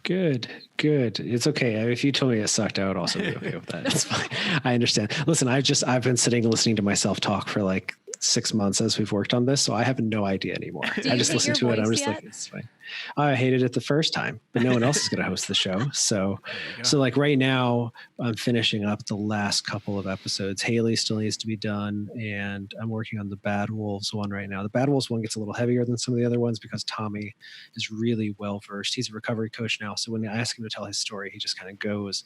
Good. It's okay. If you told me it sucked, I would also be okay with that. It's fine. I understand. Listen, I've been sitting listening to myself talk for like 6 months as we've worked on this, so I have no idea anymore. Do I you just hate listen your to it. I'm voice just yet? like, it's fine. I hated it the first time, but no one else is going to host the show. So like right now I'm finishing up the last couple of episodes. Haley still needs to be done, and I'm working on the Bad Wolves one right now. The Bad Wolves one gets a little heavier than some of the other ones because Tommy is really well versed. He's a recovery coach now, so when I ask him to tell his story, he just kind of goes.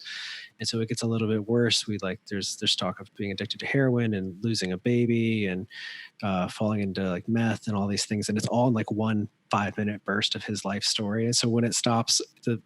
And so it gets a little bit worse. There's talk of being addicted to heroin and losing a baby and falling into like meth and all these things, and it's all in like one 5-minute burst of his life story. And so when it stops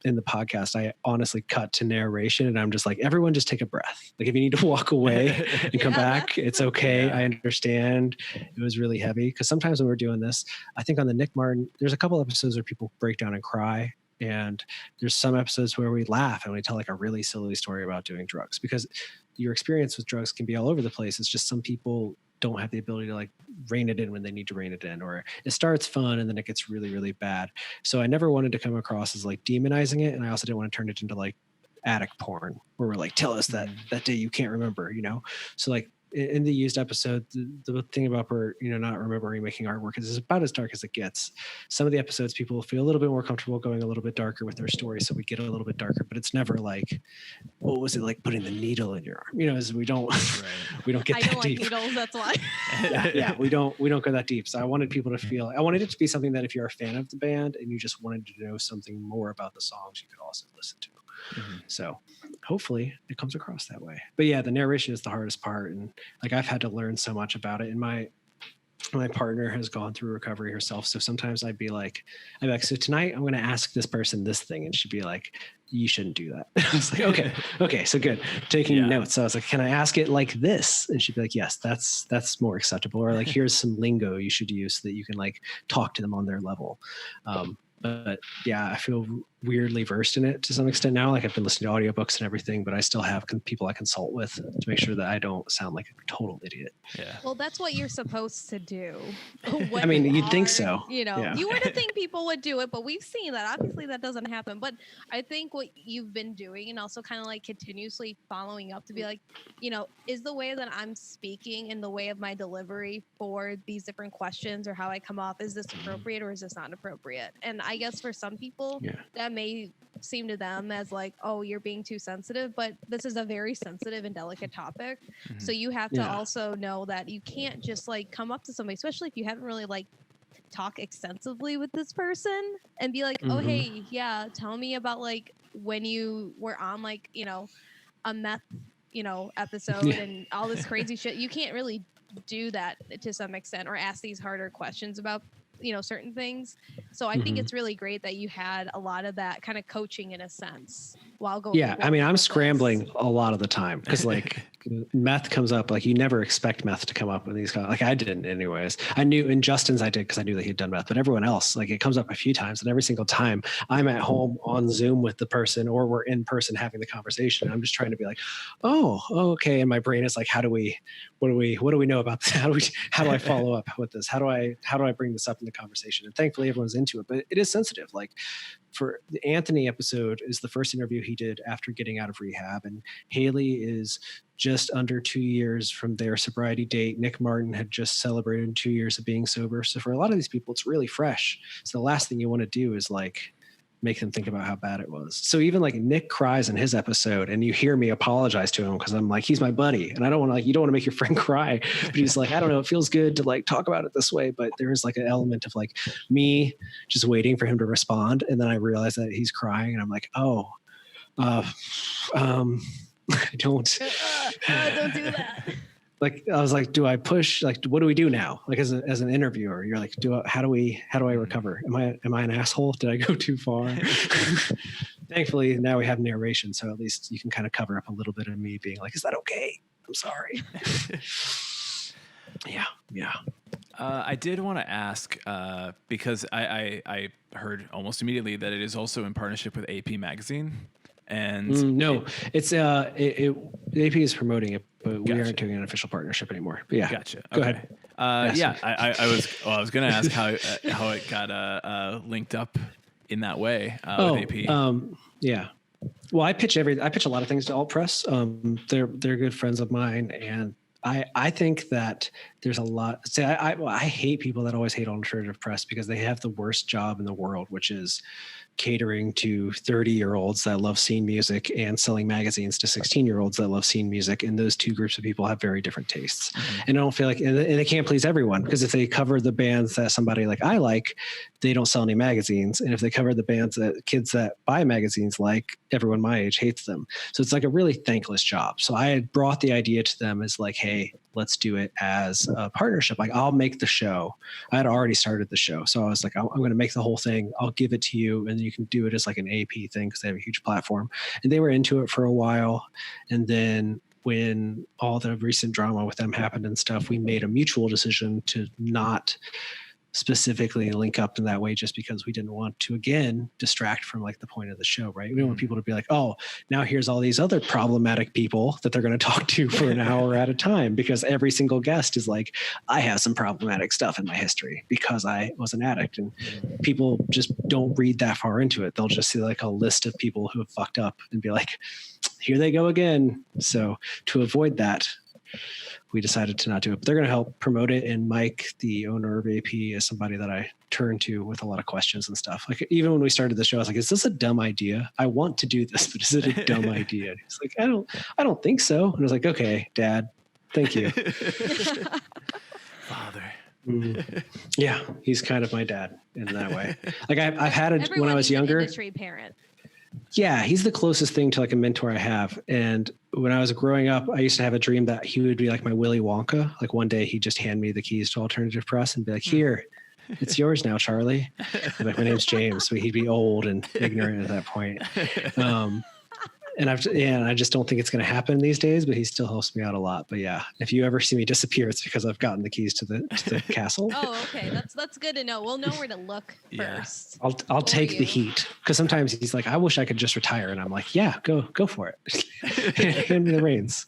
in the podcast, I honestly cut to narration, and I'm just like, everyone just take a breath. Like if you need to walk away and come back, it's okay. I understand. It was really heavy because sometimes when we're doing this, I think on the Nick Martin, there's a couple episodes where people break down and cry. And there's some episodes where we laugh and we tell like a really silly story about doing drugs, because your experience with drugs can be all over the place. It's just some people don't have the ability to like rein it in when they need to rein it in, or it starts fun and then it gets really, really bad. So I never wanted to come across as like demonizing it. And I also didn't want to turn it into like addict porn where we're like, tell us that day you can't remember, you know? So like in the used episode, the thing about Bert, not remembering making artwork is about as dark as it gets. Some of the episodes people feel a little bit more comfortable going a little bit darker with their story, so we get a little bit darker, but it's never like, what was it like putting the needle in your arm? As we don't we don't get that deep. I don't like needles, that's why. yeah, we don't go that deep. So I wanted people to feel, I wanted it to be something that if you're a fan of the band and you just wanted to know something more about the songs, you could also listen to. So hopefully it comes across that way. But yeah, the narration is the hardest part, and like I've had to learn so much about it. And my partner has gone through recovery herself, so sometimes I'd be like, so tonight I'm going to ask this person this thing, and she'd be like, you shouldn't do that. I was like, okay, so good, taking notes. So I was like, can I ask it like this? And she'd be like, yes, that's more acceptable. Or like, here's some lingo you should use so that you can like talk to them on their level. But yeah, I feel weirdly versed in it to some extent now. Like I've been listening to audiobooks and everything, but I still have people I consult with to make sure that I don't sound like a total idiot. Yeah. Well, that's what you're supposed to do. I mean, you'd think so. You would think people would do it, but we've seen that. Obviously, that doesn't happen. But I think what you've been doing and also kind of like continuously following up to be like, is the way that I'm speaking and the way of my delivery for these different questions or how I come off, is this appropriate or is this not appropriate? And I guess for some people, that may seem to them as like, oh, you're being too sensitive, but this is a very sensitive and delicate topic. So you have to also know that you can't just like come up to somebody, especially if you haven't really like talk extensively with this person and be like, oh, hey, tell me about like when you were on like, a meth, episode and all this crazy shit. You can't really do that to some extent or ask these harder questions about certain things. So I think it's really great that you had a lot of that kind of coaching in a sense while going. Yeah, I mean, I'm scrambling a lot of the time because like meth comes up. Like you never expect meth to come up in these. Like I didn't, anyways. I knew in Justin's I did because I knew that he'd done meth, but everyone else, like it comes up a few times, and every single time I'm at home on Zoom with the person or we're in person having the conversation. I'm just trying to be like, oh, okay, and my brain is like, what do we know about this? How do I follow up with this? How do I bring this up in the conversation? And thankfully everyone's into it, but it is sensitive. Like for the Anthony episode is the first interview he did after getting out of rehab, and Haley is just under 2 years from their sobriety date. Nick Martin had just celebrated 2 years of being sober. So for a lot of these people, it's really fresh. So the last thing you want to do is like make them think about how bad it was. So even like Nick cries in his episode, and you hear me apologize to him because I'm like, he's my buddy, and I don't want to, like, you don't want to make your friend cry, but he's like, I don't know, it feels good to like talk about it this way. But there is like an element of like me just waiting for him to respond, and then I realize that he's crying, and I'm like, I don't Don't do that. like, I was like, do I push? Like, what do we do now? Like as an interviewer, you're like, how do I recover? Am I an asshole? Did I go too far? Thankfully now we have narration. So at least you can kind of cover up a little bit of me being like, is that okay? I'm sorry. Yeah. I did want to ask, because I heard almost immediately that it is also in partnership with AP Magazine. And no, it's AP is promoting it, but we aren't doing an official partnership anymore. But yeah, gotcha. Go ahead. Yeah, I was going to ask how it got linked up in that way with AP. Yeah. Well, I pitch a lot of things to Alt Press. They're good friends of mine, and I think that there's a lot. See, I hate people that always hate alternative press because they have the worst job in the world, which is catering to 30-year-olds that love scene music and selling magazines to 16-year-olds that love scene music. And those two groups of people have very different tastes. Mm-hmm. And I don't feel like, and they can't please everyone, because if they cover the bands that somebody like I like, they don't sell any magazines. And if they cover the bands that kids that buy magazines like, everyone my age hates them. So it's like a really thankless job. So I had brought the idea to them as like, hey, let's do it as a partnership. Like, I'll make the show. I had already started the show. So I was like, I'm going to make the whole thing. I'll give it to you, and you can do it as like an AP thing because they have a huge platform. And they were into it for a while. And then when all the recent drama with them happened and stuff, we made a mutual decision to not specifically link up in that way, just because we didn't want to, again, distract from like the point of the show, right? We don't want people to be like, oh, now here's all these other problematic people that they're going to talk to for an hour at a time, because every single guest is like, I have some problematic stuff in my history because I was an addict. And people just don't read that far into it. They'll just see like a list of people who have fucked up and be like, here they go again. So to avoid that, we decided to not do it, but they're going to help promote it. And Mike, the owner of AP, is somebody that I turn to with a lot of questions and stuff. Like, even when we started the show, I was like, is this a dumb idea? I want to do this, but is it a dumb idea? And he's like, I don't think so. And I was like, okay, Dad, thank you. Father. Yeah, he's kind of my dad in that way. Like I've had it when I was Everyone younger. needs an industry parent. Yeah, he's the closest thing to like a mentor I have. And when I was growing up, I used to have a dream that he would be like my Willy Wonka. Like one day he'd just hand me the keys to alternative press and be like, here, it's yours now, Charlie. And like, my name's James. So he'd be old and ignorant at that point. And I just don't think it's going to happen these days, but he still helps me out a lot. But yeah, if you ever see me disappear, it's because I've gotten the keys to the castle. Oh, okay. That's good to know. We'll know where to look first. I'll take the heat, because sometimes he's like, I wish I could just retire. And I'm like, yeah, go for it. Hand me the reins.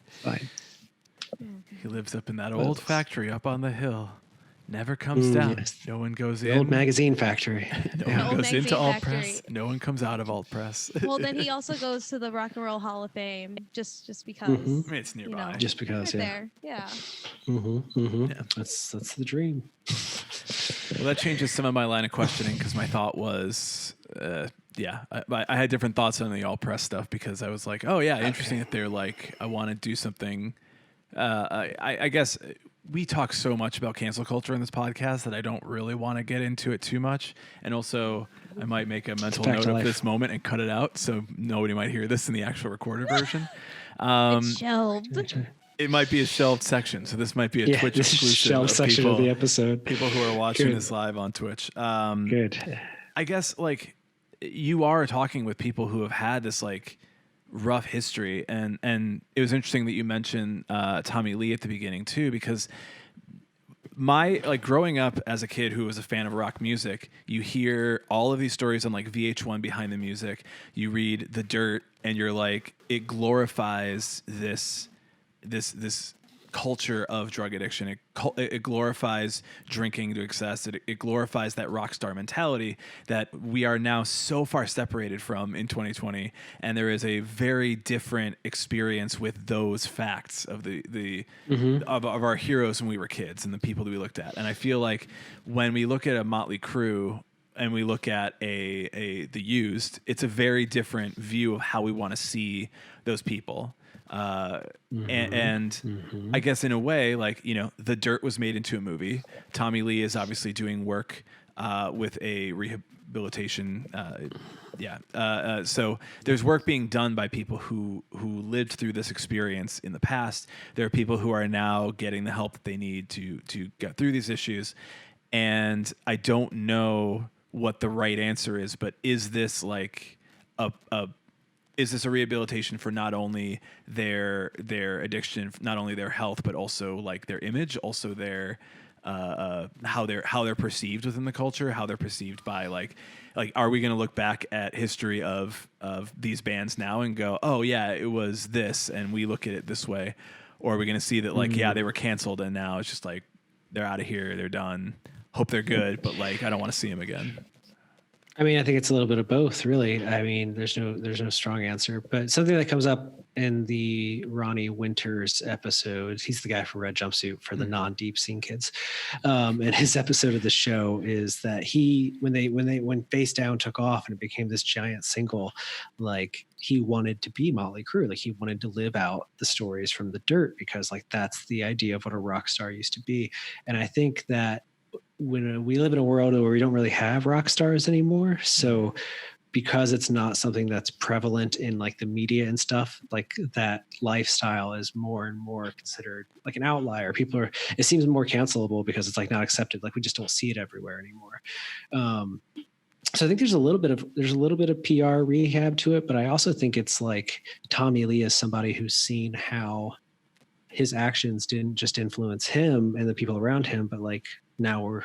Fine. He lives up in that old factory up on the hill. Never comes down. Yes. No one goes the in. Old magazine factory. No one goes into Alt Press. No one comes out of Alt Press. Well, then he also goes to the Rock and Roll Hall of Fame just because. I mean, it's nearby. You know, just because, right there. Yeah. Yeah. That's the dream. Well, that changes some of my line of questioning, because my thought was, I had different thoughts on the Alt Press stuff, because I was like, oh yeah, interesting that they're like, I want to do something. I guess we talk so much about cancel culture in this podcast that I don't really want to get into it too much. And also, I might make a mental note of this moment and cut it out, so nobody might hear this in the actual recorded version. It's shelved. It might be a shelved section, so this might be a Twitch exclusive shelved section of the episode. People who are watching this live on Twitch. Good. I guess like you are talking with people who have had this like rough history, and it was interesting that you mentioned Tommy Lee at the beginning too, because my like growing up as a kid who was a fan of rock music, you hear all of these stories on like VH1 Behind the Music, you read The Dirt, and you're like, it glorifies this culture of drug addiction. It glorifies drinking to excess. It glorifies that rock star mentality that we are now so far separated from in 2020. And there is a very different experience with those facts of of our heroes when we were kids and the people that we looked at. And I feel like when we look at a Motley Crue and we look at the Used, it's a very different view of how we want to see those people. And I guess in a way, like, you know, The Dirt was made into a movie. Tommy Lee is obviously doing work with a rehabilitation. So there's work being done by people who lived through this experience in the past. There are people who are now getting the help that they need to get through these issues. And I don't know what the right answer is, but is this like is this a rehabilitation for not only their addiction, not only their health, but also like their image, also their how they're perceived within the culture, how they're perceived by like are we going to look back at history of these bands now and go, oh yeah, it was this, and we look at it this way, or are we going to see that like yeah, they were canceled and now it's just like they're out of here, they're done. Hope they're good, but like I don't want to see them again. I mean, I think it's a little bit of both, really. I mean, there's no strong answer, but something that comes up in the Ronnie Winters episode, he's the guy from Red Jumpsuit for the non-deep scene kids. And his episode of the show is that when Face Down took off and it became this giant single, like he wanted to be Motley Crue. Like he wanted to live out the stories from The Dirt because like that's the idea of what a rock star used to be. And I think that when we live in a world where we don't really have rock stars anymore, so because it's not something that's prevalent in like the media and stuff, like that lifestyle is more and more considered like an outlier. It seems more cancelable because it's like not accepted. Like we just don't see it everywhere anymore. So I think there's a little bit of PR rehab to it, but I also think it's like Tommy Lee is somebody who's seen how his actions didn't just influence him and the people around him, but like now we're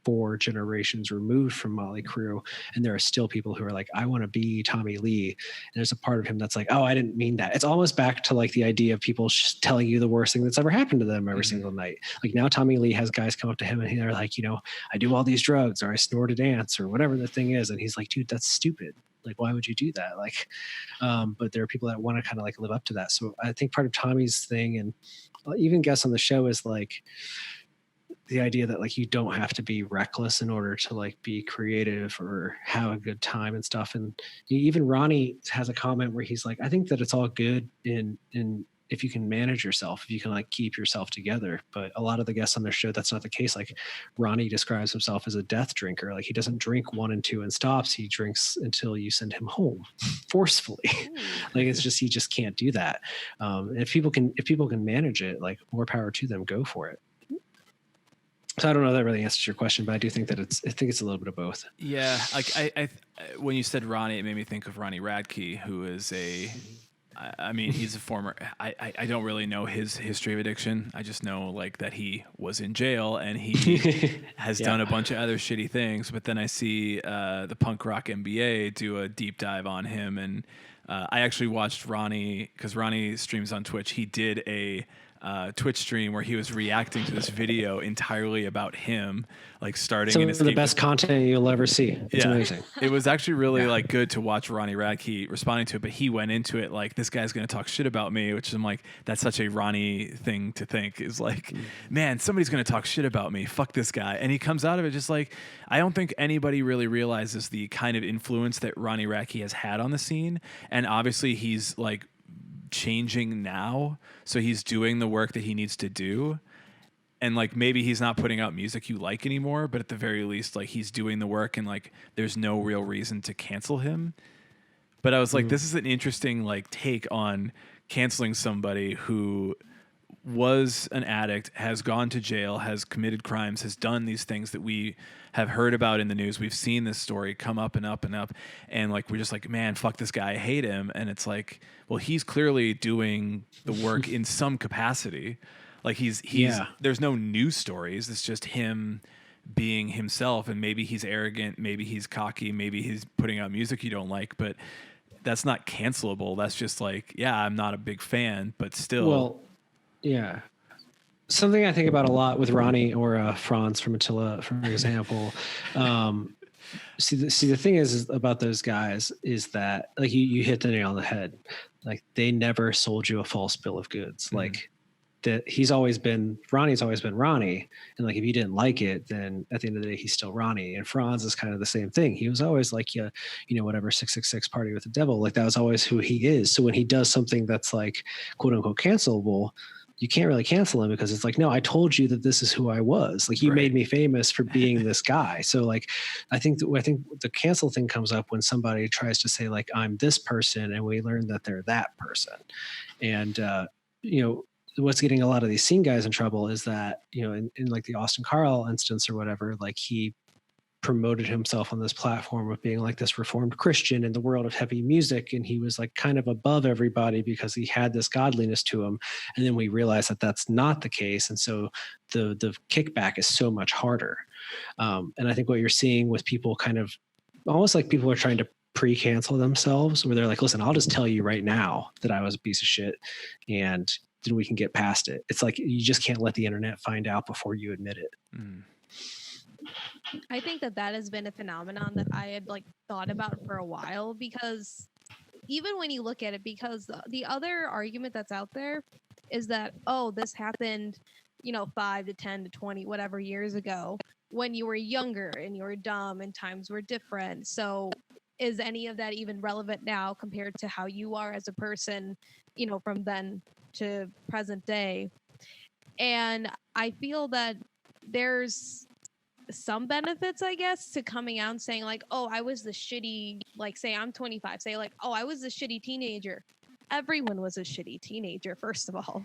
4 generations removed from Motley Crue, and there are still people who are like, I want to be Tommy Lee. And there's a part of him that's like, oh, I didn't mean that. It's almost back to like the idea of people telling you the worst thing that's ever happened to them every single night. Like now Tommy Lee has guys come up to him and they're like, you know, I do all these drugs or I snorted ants or whatever the thing is. And he's like, dude, that's stupid. Like, why would you do that? Like, but there are people that want to kind of like live up to that. So I think part of Tommy's thing, and I'll even guess on the show, is like the idea that like you don't have to be reckless in order to like be creative or have a good time and stuff. And even Ronnie has a comment where he's like, I think that it's all good in if you can manage yourself, if you can like keep yourself together. But a lot of the guests on their show, that's not the case. Like Ronnie describes himself as a death drinker. Like he doesn't drink 1 and 2 and stops. He drinks until you send him home forcefully. Like it's just, he just can't do that. If people can manage it, like more power to them, go for it. So I don't know if that really answers your question, but I do think that I think it's a little bit of both. Yeah. Like I when you said Ronnie, it made me think of Ronny Rocky, who is I mean, he's a former, I don't really know his history of addiction. I just know like that he was in jail and he has done a bunch of other shitty things. But then I see the Punk Rock MBA do a deep dive on him. And I actually watched Ronnie, because Ronnie streams on Twitch. He did a Twitch stream where he was reacting to this video entirely about him, like starting some of the best content you'll ever see. It's amazing. It was actually really like good to watch Ronny Rocky responding to it, but he went into it like, this guy's going to talk shit about me, which I'm like, that's such a Ronnie thing to think, is like, man, somebody's going to talk shit about me. Fuck this guy. And he comes out of it just like, I don't think anybody really realizes the kind of influence that Ronny Rocky has had on the scene. And obviously he's like changing now, so he's doing the work that he needs to do, and like maybe he's not putting out music you like anymore, but at the very least like he's doing the work, and like there's no real reason to cancel him. But I was like, this is an interesting like take on canceling somebody who was an addict, has gone to jail, has committed crimes, has done these things that we have heard about in the news. We've seen this story come up and up and up. And like, we're just like, man, fuck this guy. I hate him. And it's like, well, he's clearly doing the work in some capacity. Like he's there's no news stories. It's just him being himself. And maybe he's arrogant. Maybe he's cocky. Maybe he's putting out music you don't like, but that's not cancelable. That's just like, yeah, I'm not a big fan, but still. Well, yeah. something I think about a lot with Ronny or Franz from Attila, for example. See, the thing is about those guys is that, like, you hit the nail on the head. Like, they never sold you a false bill of goods. Mm-hmm. Like, that Ronny's always been Ronny. And like, if you didn't like it, then at the end of the day, he's still Ronny. And Franz is kind of the same thing. He was always like, whatever, 666 party with the devil. Like, that was always who he is. So when he does something that's like, quote unquote, cancelable, you can't really cancel him, because it's like, no, I told you that this is who I was. Like, you made me famous for being this guy. So like, I think the cancel thing comes up when somebody tries to say like, I'm this person, and we learn that they're that person. And, what's getting a lot of these scene guys in trouble is that, in like the Austin Carl instance or whatever, like, he promoted himself on this platform of being like this reformed Christian in the world of heavy music. And he was like kind of above everybody because he had this godliness to him. And then we realized that that's not the case. And so the kickback is so much harder. And I think what you're seeing with people, kind of almost like people are trying to pre-cancel themselves, where they're like, listen, I'll just tell you right now that I was a piece of shit, and then we can get past it. It's like, you just can't let the internet find out before you admit it. I think that has been a phenomenon that I had like thought about for a while, because even when you look at it, because the other argument that's out there is that, oh, this happened, 5 to 10 to 20, whatever years ago, when you were younger and you were dumb and times were different. So is any of that even relevant now compared to how you are as a person, from then to present day? And I feel that there's some benefits, I guess, to coming out and saying like, oh, I was the shitty, like, say I'm 25, say like, oh, I was the shitty teenager. Everyone was a shitty teenager, first of all.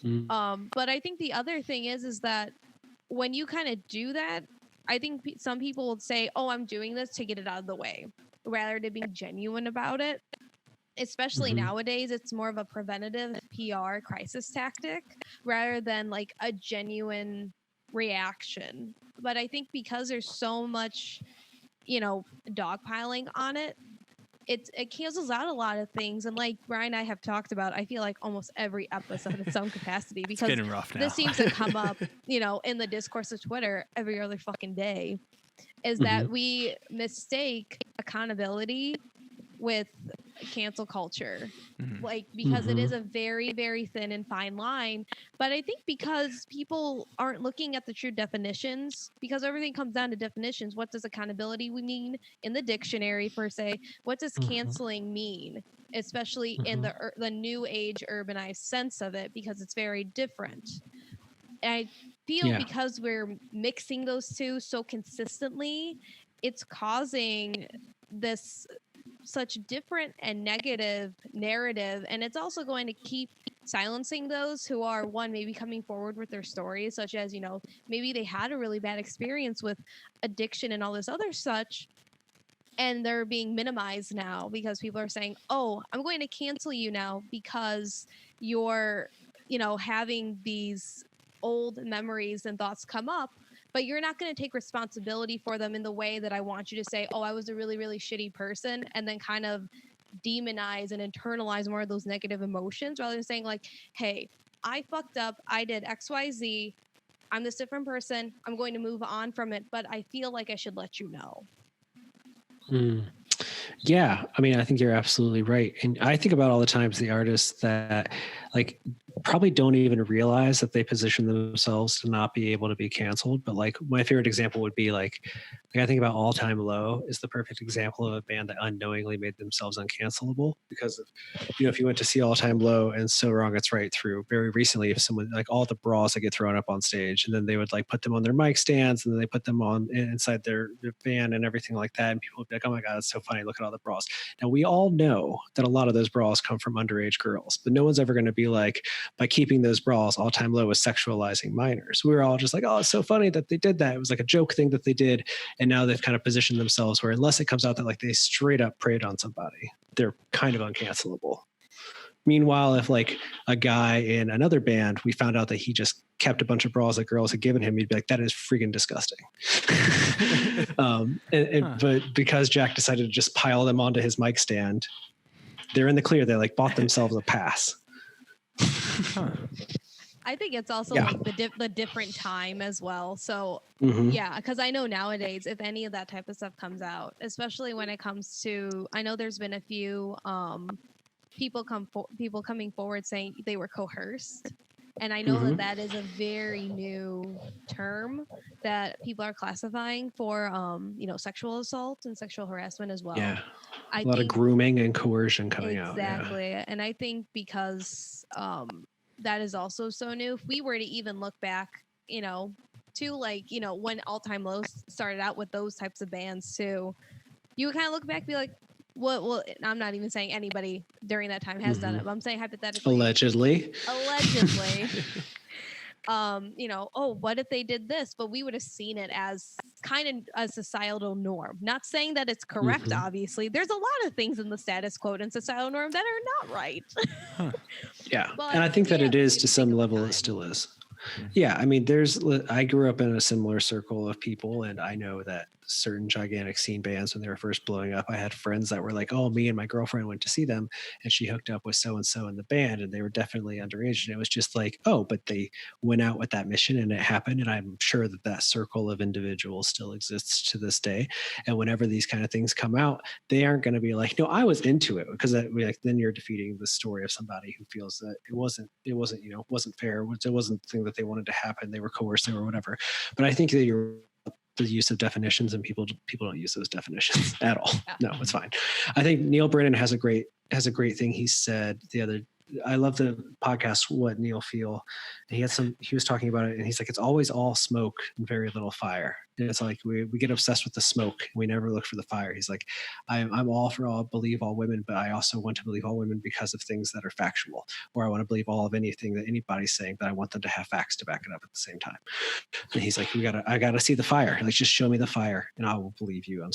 But I think the other thing is that when you kind of do that, I think some people would say, oh, I'm doing this to get it out of the way, rather than being genuine about it. Especially nowadays, it's more of a preventative PR crisis tactic rather than like a genuine reaction. But I think because there's so much, dogpiling on it, it cancels out a lot of things. And like Brian and I have talked about, I feel like almost every episode in some capacity, because it's getting rough now. This seems to come up, in the discourse of Twitter every other fucking day, is that we mistake accountability with cancel culture, like, because it is a very, very thin and fine line. But I think because people aren't looking at the true definitions, because everything comes down to definitions. What does accountability mean in the dictionary per se? What does canceling mean, especially in the new age urbanized sense of it, because it's very different. And I feel because we're mixing those two so consistently, it's causing this such different and negative narrative, and it's also going to keep silencing those who are, one, maybe coming forward with their stories, such as, maybe they had a really bad experience with addiction and all this other such, and they're being minimized now because people are saying, oh, I'm going to cancel you now because you're, having these old memories and thoughts come up, but you're not going to take responsibility for them in the way that I want you to say, oh, I was a really, really shitty person, and then kind of demonize and internalize more of those negative emotions, rather than saying like, hey, I fucked up, I did XYZ, I'm this different person, I'm going to move on from it, but I feel like I should let you know. Yeah, I mean, I think you're absolutely right. And I think about all the times the artists that like probably don't even realize that they position themselves to not be able to be canceled. But like my favorite example would be like I think about All Time Low is the perfect example of a band that unknowingly made themselves uncancelable because of, if you went to see All Time Low and So Wrong It's Right through very recently, if someone like all the bras that get thrown up on stage, and then they would like put them on their mic stands, and then they put them on inside their van and everything like that. And people would be like, oh my God, it's so funny. Look at all the bras. Now we all know that a lot of those bras come from underage girls, but no one's ever going to be like, by keeping those bras, All Time Low was sexualizing minors. We were all just like, oh, it's so funny that they did that. It was like a joke thing that they did. And now they've kind of positioned themselves where, unless it comes out that like they straight up preyed on somebody, they're kind of uncancelable. Meanwhile, if like a guy in another band, we found out that he just kept a bunch of bras that girls had given him, you'd be like, that is freaking disgusting. But because Jack decided to just pile them onto his mic stand, they're in the clear. They like bought themselves a pass. I think it's also Yeah. like the different time as well. So Mhm. yeah, because I know nowadays if any of that type of stuff comes out, especially when it comes to, I know there's been a few people coming forward saying they were coerced, and I know that Mhm. that is a very new term that people are classifying for sexual assault and sexual harassment as well. Yeah. I A lot of think grooming and coercion coming out. Yeah. exactly, and I think because that is also so new. If we were to even look back, to like when All Time Low started out with those types of bands too, you would kind of look back and be like, what? Well, I'm not even saying anybody during that time has done it, but I'm saying hypothetically, Allegedly. oh, what if they did this? But we would have seen it as kind of a societal norm. Not saying that it's correct, obviously. There's a lot of things in the status quo and societal norm that are not right. Yeah. But And I think that it is to some level, it time. still is. Yeah. I mean, I grew up in a similar circle of people, and I know that certain gigantic scene bands, when they were first blowing up, I had friends that were like, oh, me and my girlfriend went to see them, and she hooked up with so-and-so in the band, and they were definitely underage. And it was just like, oh, but they went out with that mission and it happened. And I'm sure that that circle of individuals still exists to this day. And whenever these kind of things come out, they aren't going to be like, no, I was into it, because then you're defeating the story of somebody who feels that it wasn't fair. It wasn't the thing that they wanted to happen. They were coerced, or whatever. But I think that the use of definitions, and people don't use those definitions at all. No, it's fine. I think Neil Brennan has a great thing he said the other. I love the podcast What Neil Feel. And he was talking about it, and he's like, it's always all smoke and very little fire. And it's like we get obsessed with the smoke, and we never look for the fire. He's like, I'm all for believe all women, but I also want to believe all women because of things that are factual, or I want to believe all of anything that anybody's saying, but I want them to have facts to back it up at the same time. And he's like, I gotta see the fire. Like, just show me the fire, and I will believe you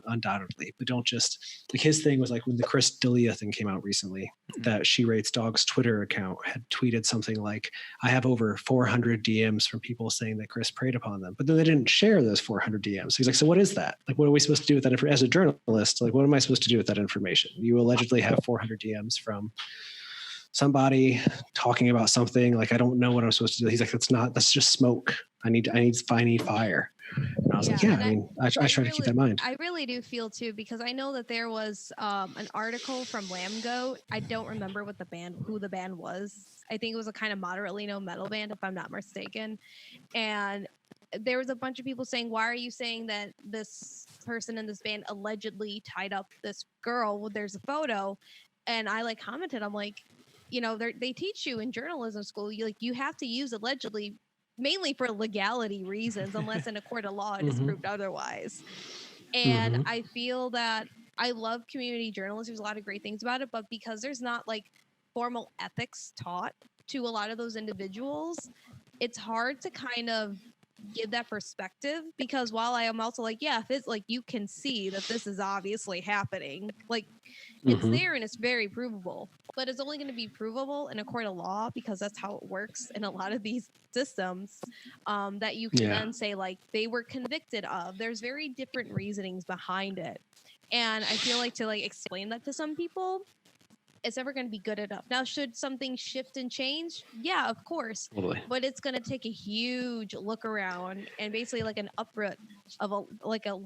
undoubtedly. But don't just, like, his thing was like when the Chris D'Elia thing came out recently, that She Rates Dogs Twitter account had tweeted something like, I have over 400 DMs from people saying that Chris preyed upon them, but then they didn't share those 400 DMs. So he's like, so what is that? Like, what are we supposed to do with that? As a journalist, like, what am I supposed to do with that information? You allegedly have 400 DMs from somebody talking about something. Like, I don't know what I'm supposed to do. He's like, that's just smoke. I need fire. And I was like, I try to keep that in mind. I really do feel too, because I know that there was an article from Lambgoat. I don't remember who the band was. I think it was a kind of moderately known metal band, if I'm not mistaken. And there was a bunch of people saying, why are you saying that this person in this band allegedly tied up this girl? Well, there's a photo. And I commented, I'm like, they teach you in journalism school, you have to use allegedly mainly for legality reasons, unless in a court of law it is proved otherwise. And I feel that I love community journalism. There's a lot of great things about it, but because there's not formal ethics taught to a lot of those individuals, it's hard to kind of give that perspective, because while I am also if it's you can see that this is obviously happening, it's there and it's very provable, but it's only going to be provable in a court of law, because that's how it works in a lot of these systems, that you can then say they were convicted of. There's very different reasonings behind it, and I feel to explain that to some people, it's never going to be good enough. Now, should something shift and change? Yeah, of course. Totally. But it's going to take a huge look around and basically an uproot of a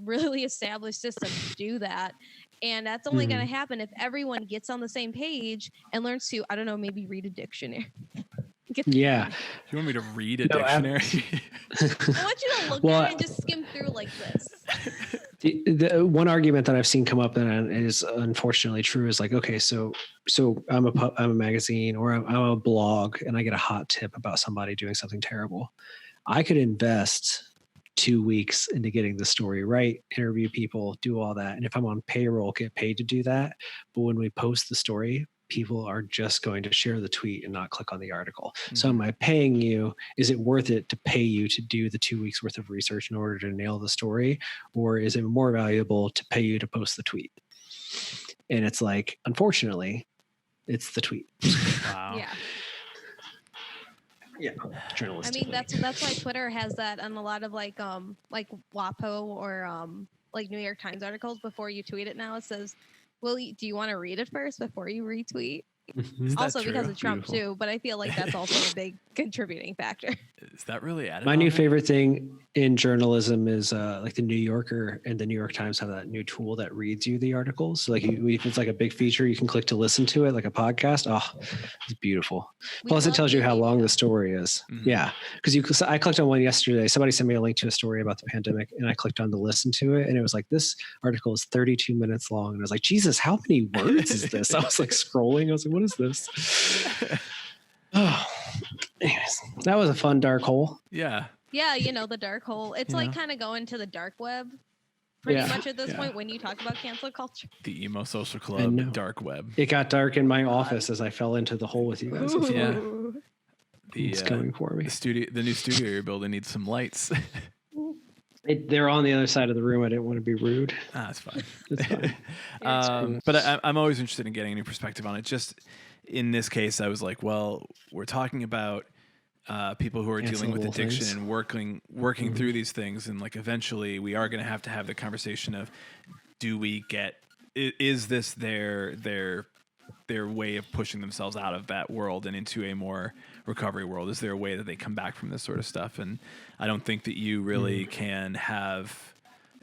really established system to do that. And that's only going to happen if everyone gets on the same page and learns to, I don't know, maybe read a dictionary. Yeah. You want me to read a dictionary? I want you to look at it and just skim through like this. The one argument that I've seen come up and is unfortunately true is okay, so I'm a magazine, or I'm a blog, and I get a hot tip about somebody doing something terrible. I could invest 2 weeks into getting the story right, interview people, do all that, and if I'm on payroll, get paid to do that. But when we post the story, people are just going to share the tweet and not click on the article. So am I paying you? Is it worth it to pay you to do the 2 weeks worth of research in order to nail the story? Or is it more valuable to pay you to post the tweet? And it's unfortunately, it's the tweet. Wow. Yeah. Yeah. Journalistically. I mean, that's why Twitter has that on a lot of WAPO or New York Times articles. Before you tweet it now, it says, do you want to read it first before you retweet? Also because true? of Trump too, but I feel like that's also a big contributing factor. Is that really added? My on new there? favorite thing in journalism is like the New Yorker and the New York Times have that new tool that reads you the articles. So like if it's like a big feature, you can click to listen to it like a podcast. Oh, it's beautiful. We Plus, it love tells you new how long media. the story is. Mhm. Yeah, because I clicked on one yesterday. Somebody sent me a link to a story about the pandemic, and I clicked on to listen to it, and it was like this article is 32 minutes long, and I was like, Jesus, how many words is this? I was like scrolling. I was like, what is this? Oh, anyways, that was a fun dark hole. Yeah. Yeah, the dark hole. It's You like know. kind of going to the dark web pretty Yeah, much at this yeah. point when you talk about cancel culture. The emo social I club, know. dark web. It got dark in my office as I fell into the hole with you guys. Yeah. Ooh. It's coming for me. The new studio you're building needs some lights. They're on the other side of the room. I didn't want to be rude. That's fine. It's fine. cool. But I'm always interested in getting a new perspective on it. Just in this case, I was like, well, we're talking about people who are dealing with Cancelable addiction things. and working through these things, and like eventually we are going to have the conversation of, do we get? Is this their way of pushing themselves out of that world and into a more recovery world? Is there a way that they come back from this sort of stuff? And I don't think that you really can have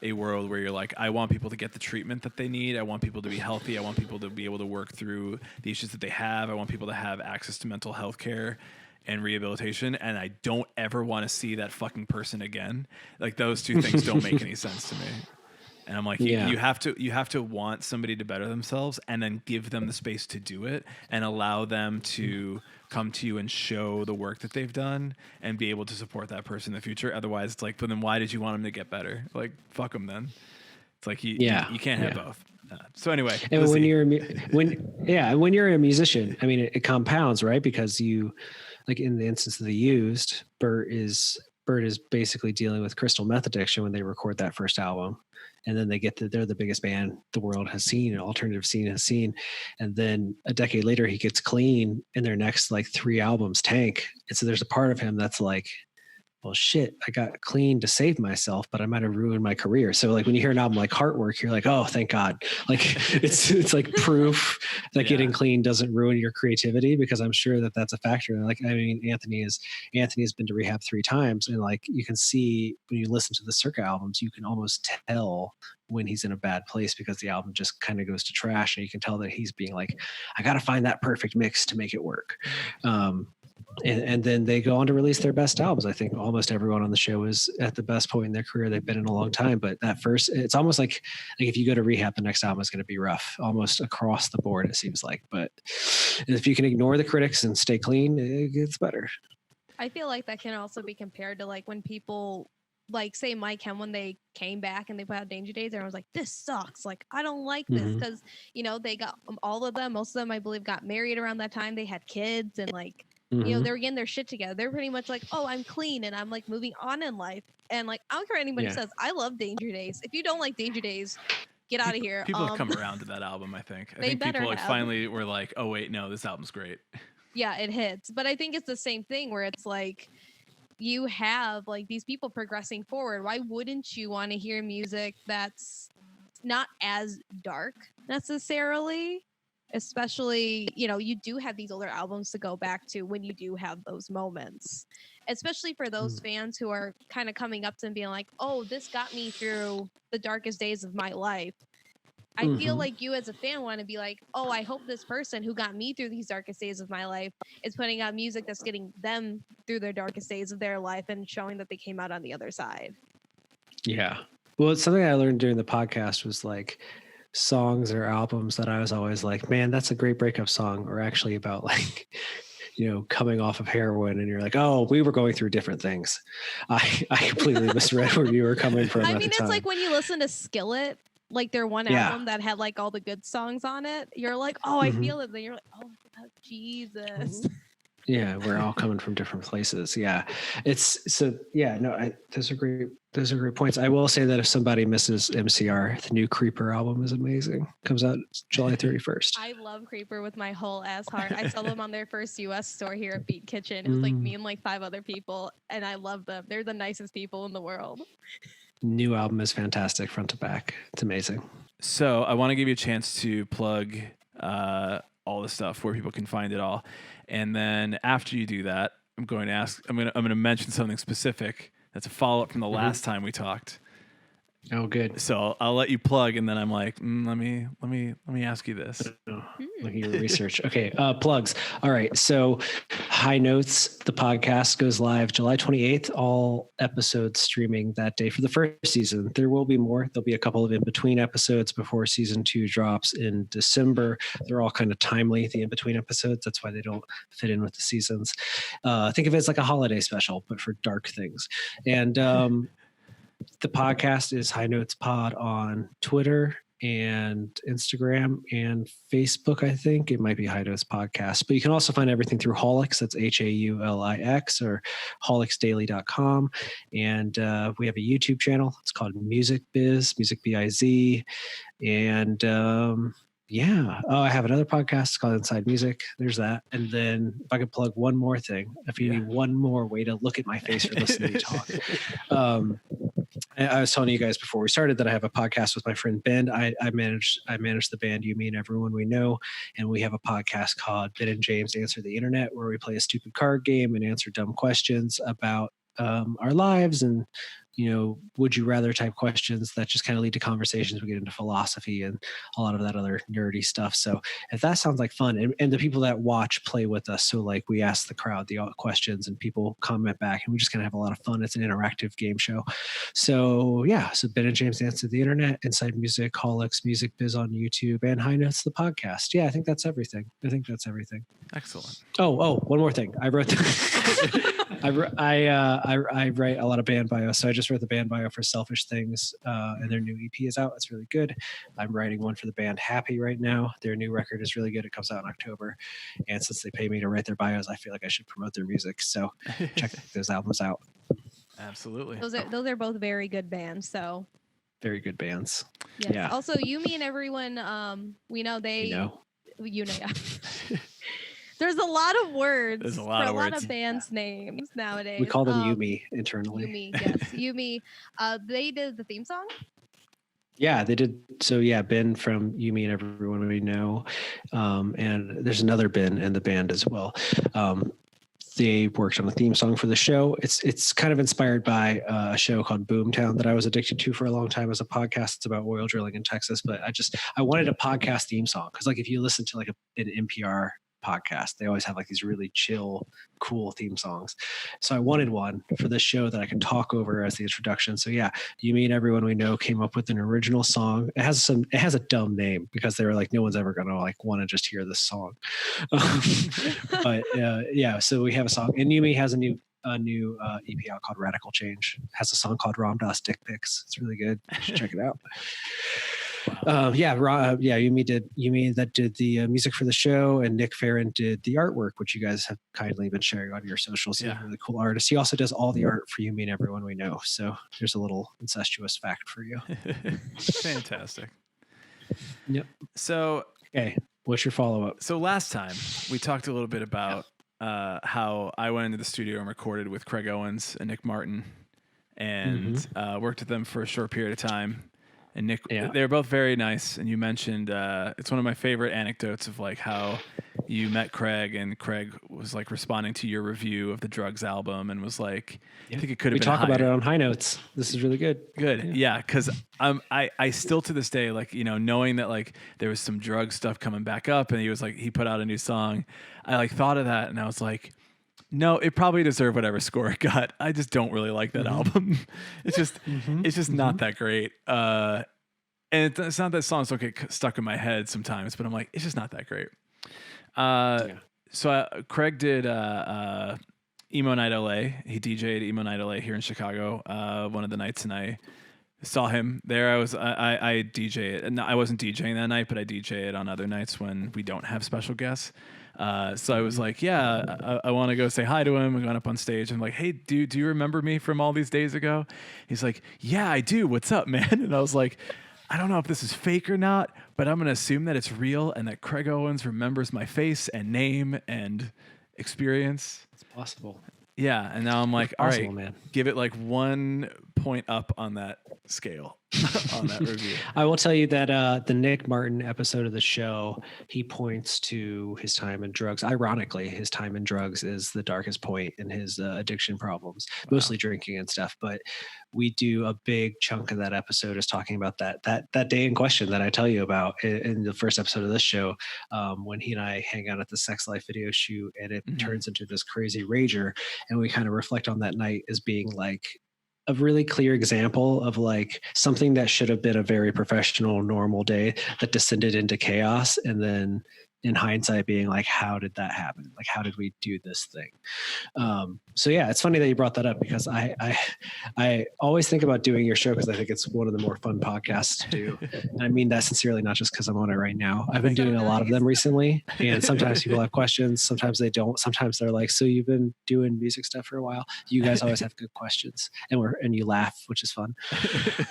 a world where you're like, I want people to get the treatment that they need. I want people to be healthy. I want people to be able to work through the issues that they have. I want people to have access to mental health care and rehabilitation. And I don't ever want to see that fucking person again. Like, those two things don't make any sense to me. And I'm like, you have to want somebody to better themselves and then give them the space to do it and allow them to come to you and show the work that they've done and be able to support that person in the future. Otherwise, it's like, but then why did you want them to get better? Like, fuck them then. It's like, you can't have both. So anyway, And when you're when you're a musician, I mean, it compounds, right? Because you, like in the instance of the Used, Bert is basically dealing with crystal meth addiction when they record that first album. And then they're the biggest band the world has seen, an alternative scene has seen. And then a decade later, he gets clean and their next like 3 albums tank. And so there's a part of him that's like, well, shit, I got clean to save myself, but I might have ruined my career. So like when you hear an album like Heartwork, you're like, oh, thank God. Like it's like proof that getting clean doesn't ruin your creativity, because I'm sure that that's a factor. Like, I mean, Anthony has been to rehab 3 times, and like you can see when you listen to the Circa albums, you can almost tell when he's in a bad place because the album just kind of goes to trash, and you can tell that he's being like, I got to find that perfect mix to make it work. And then they go on to release their best albums. I think almost everyone on the show is at the best point in their career they've been in a long time. But that first, it's almost like if you go to rehab, the next album is going to be rough, almost across the board, it seems like. But if you can ignore the critics and stay clean, it gets better. I feel like that can also be compared to like when people, like say Mike Hem, when they came back and they put out Danger Days, everyone was like, this sucks. Like, I don't like this, because, they got all of them, most of them, I believe, got married around that time. They had kids and like, they were getting their shit together. They're pretty much like, oh, I'm clean and I'm like moving on in life. And like, I don't care what anybody says. I love Danger Days. If you don't like Danger Days, get out of here. People have come around to that album, I think. I They think better people like have. finally were like, oh wait, no, this album's great. Yeah, it hits. But I think it's the same thing where it's like, you have like these people progressing forward. Why wouldn't you want to hear music that's not as dark necessarily? Especially, you do have these older albums to go back to when you do have those moments, especially for those fans who are kind of coming up to and being like, oh, this got me through the darkest days of my life. I feel like you as a fan want to be like, oh, I hope this person who got me through these darkest days of my life is putting out music that's getting them through their darkest days of their life and showing that they came out on the other side. Yeah. Well, it's something I learned during the podcast was like songs or albums that I was always like, man, that's a great breakup song, or actually about like, coming off of heroin, and you're like, oh, we were going through different things. I completely misread where you were coming from. I at mean, the it's time. like when you listen to Skillet, like their one album that had like all the good songs on it, you're like, oh, I feel it. Then you're like, oh, Jesus. Yeah, we're all coming from different places. Yeah, those are great points. I will say that if somebody misses MCR, the new Creeper album is amazing. Comes out July 31st. I love Creeper with my whole ass heart. I saw them on their first US store here at Beat Kitchen. It was like me and like 5 other people, and I love them. They're the nicest people in the world. New album is fantastic, front to back. It's amazing. So I want to give you a chance to plug all the stuff where people can find it all. And then after you do that, I'm going to mention something specific that's a follow up from the last time we talked. Oh, good. So I'll let you plug, and then I'm like, let me ask you this. Look at your research. Okay, plugs. All right, so High Notes, the podcast goes live July 28th. All episodes streaming that day for the first season. There will be more. There'll be a couple of in-between episodes before season 2 drops in December. They're all kind of timely, the in-between episodes. That's why they don't fit in with the seasons. Think of it as like a holiday special, but for dark things. And the podcast is High Notes Pod on Twitter and Instagram and Facebook. I think it might be High Notes Podcast, but you can also find everything through Haulix. That's HAULIX or haulixdaily.com. And we have a YouTube channel. It's called Music Biz, Music Biz. And I have another podcast called Inside Music. There's that. And then if I could plug one more thing, if you need one more way to look at my face or listen to me talk. I was telling you guys before we started that I have a podcast with my friend Ben. I manage the band You, Me, and Everyone We Know, and we have a podcast called Ben and James Answer the Internet, where we play a stupid card game and answer dumb questions about our lives and would you rather type questions that just kind of lead to conversations. We get into philosophy and a lot of that other nerdy stuff. So if that sounds like fun, and the people that watch play with us, so like we ask the crowd the questions and people comment back, and we just kind of have a lot of fun. It's an interactive game show. So so Ben and James Answer the Internet, Inside Music, Haulix, Music Biz on YouTube, and High Notes the podcast. I think that's everything. Excellent. Oh, one more thing. I wrote I write a lot of band bios, so I just wrote the band bio for Selfish Things, and their new EP is out. It's really good. I'm writing one for the band Happy right now. Their new record is really good. It comes out in October, and since they pay me to write their bios, I feel like I should promote their music. So check those albums out. Absolutely. Those are both very good bands. So very good bands. Yes. Yeah. Also, You, Me, and Everyone. We know they. You know. There's a lot of words. There's a lot of bands' names nowadays. We call them Yumi internally. Yumi, yes, Yumi. They did the theme song. Yeah, they did. So Ben from Yumi and Everyone We Know, and there's another Ben in the band as well. They worked on the theme song for the show. It's kind of inspired by a show called Boomtown that I was addicted to for a long time as a podcast. It's about oil drilling in Texas, but I wanted a podcast theme song because like if you listen to like an NPR podcast, they always have like these really chill, cool theme songs. So I wanted one for this show that I could talk over as the introduction. So You, Me, and Everyone We Know came up with an original song. It has a dumb name because they were like, no one's ever gonna like want to just hear this song. But so we have a song, and Yumi has a new EP out called Radical Change. It has a song called Ram Dass Dick Pics. It's really good. You should check it out. Wow. Yumi did the music for the show, and Nick Farron did the artwork, which you guys have kindly been sharing on your socials. He's a really cool artist. He also does all the art for Yumi and Everyone We Know. So there's a little incestuous fact for you. Fantastic. Yep. So, okay, what's your follow-up? So last time we talked a little bit about how I went into the studio and recorded with Craig Owens and Nick Martin, and worked with them for a short period of time. And Nick, they were both very nice. And you mentioned it's one of my favorite anecdotes of like how you met Craig, and Craig was like responding to your review of the Drugs album and was like, I think it could have been higher. We talk about it on High Notes. This is really good. Good. Yeah. Because I still to this day, like, knowing that like there was some drug stuff coming back up and he put out a new song, I like thought of that and I was like, no, it probably deserved whatever score it got. I just don't really like that album. It's just not that great. And it's not that songs don't get stuck in my head sometimes, but I'm like, it's just not that great. So Craig did Emo Night LA. He DJ'd Emo Night LA here in Chicago one of the nights, and I saw him there. I DJ it, and I wasn't DJing that night, but I DJ it on other nights when we don't have special guests. So I was like, I want to go say hi to him. We went up on stage and I'm like, hey, dude, do you remember me from all these days ago? He's like, yeah, I do. What's up, man? And I was like, I don't know if this is fake or not, but I'm going to assume that it's real and that Craig Owens remembers my face and name and experience. It's possible. Yeah. And now I'm like, all right, man. give it like 1 point up on that scale. on that review. I will tell you that the Nick Martin episode of the show, he points to his time in drugs. Ironically, his time in drugs is the darkest point in his addiction problems, mostly drinking and stuff. But we do a big chunk of that episode is talking about that day in question that I tell you about in the first episode of this show, when he and I hang out at the Sex Life video shoot, and it turns into this crazy rager, and we kind of reflect on that night as being like a really clear example of like something that should have been a very professional, normal day that descended into chaos. And then in hindsight being like, how did that happen? Like, how did we do this thing? So yeah, it's funny that you brought that up because I always think about doing your show because I think it's one of the more fun podcasts to do. And I mean that sincerely, not just because I'm on it right now. I've been doing a lot of them recently, and sometimes people have questions, sometimes they don't. Sometimes they're like, so you've been doing music stuff for a while? You guys always have good questions, and you laugh, which is fun.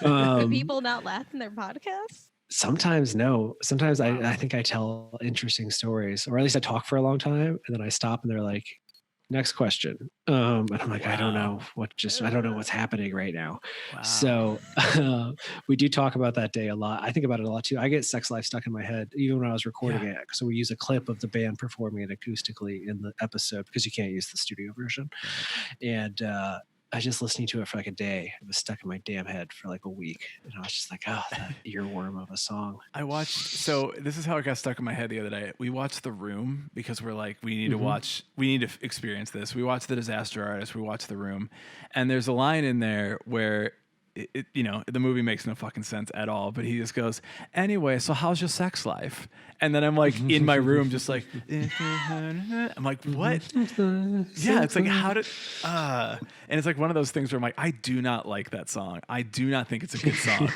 Do people not laugh in their podcasts? Sometimes no. Sometimes I think I tell interesting stories, or at least I talk for a long time, and then I stop, and they're like, "Next question." And I'm like, I don't know what's happening right now. Wow. So we do talk about that day a lot. I think about it a lot too. I get Sex Life stuck in my head even when I was recording it. So we use a clip of the band performing it acoustically in the episode because you can't use the studio version. And I just listening to it for like a day. It was stuck in my damn head for like a week. And I was just like, oh, that earworm of a song. So this is how it got stuck in my head the other day. We watched The Room because we're like, we need to experience this. We watched The Disaster Artist. We watched The Room. And there's a line in there where the movie makes no fucking sense at all, but he just goes, anyway, so how's your sex life? And then I'm like in my room, just like, I'm like, what? Yeah, it's like, and it's like one of those things where I'm like, I do not like that song. I do not think it's a good song.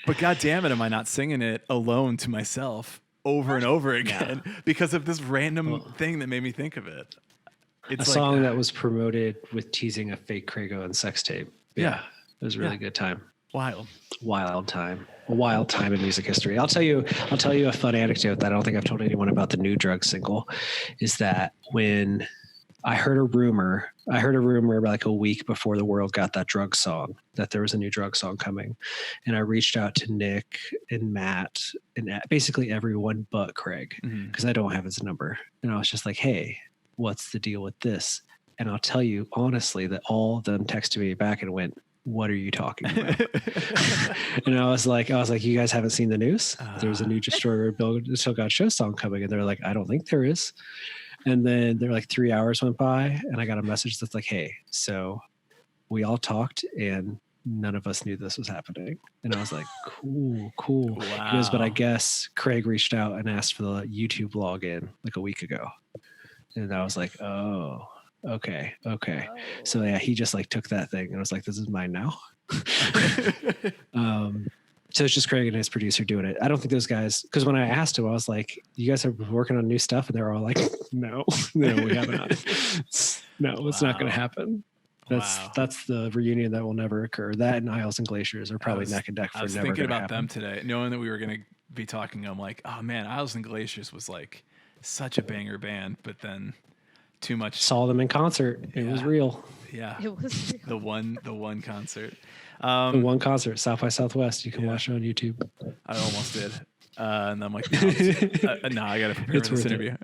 But God damn it, am I not singing it alone to myself over and over again because of this random thing that made me think of it. It's a song that was promoted with teasing a fake Craig Owens sex tape. Yeah. It was a really good time. Wild time. A wild time in music history. I'll tell you a fun anecdote that I don't think I've told anyone about the new drug single is that when I heard a rumor about like a week before the world got that drug song, that there was a new drug song coming. And I reached out to Nick and Matt and basically everyone but Craig because I don't have his number. And I was just like, hey, what's the deal with this? And I'll tell you honestly that all of them texted me back and went, what are you talking about? And I was like, you guys haven't seen the news? There's a new Destroyer Bill Still Got Show song coming. And they're like, I don't think there is. And then they're like 3 hours went by and I got a message that's like, hey, so we all talked and none of us knew this was happening. And I was like, cool. Wow. He goes, but I guess Craig reached out and asked for the YouTube login like a week ago. And I was like, oh. Okay. So yeah, he just like took that thing and was like, this is mine now. So it's just Craig and his producer doing it. I don't think those guys, because when I asked him, I was like, you guys are working on new stuff? And they're all like, no, we haven't. No, it's not going to happen. That's the reunion that will never occur. That and Isles and Glaciers are probably neck and neck for never. I was thinking about them today, knowing that we were going to be talking. I'm like, oh man, Isles and Glaciers was like such a banger band, but then too much. Saw them in concert. It was real. Yeah, it was real. the one concert. The one concert, South by Southwest. You can watch it on YouTube. I almost did. And I'm like, no, I got to prepare for this interview.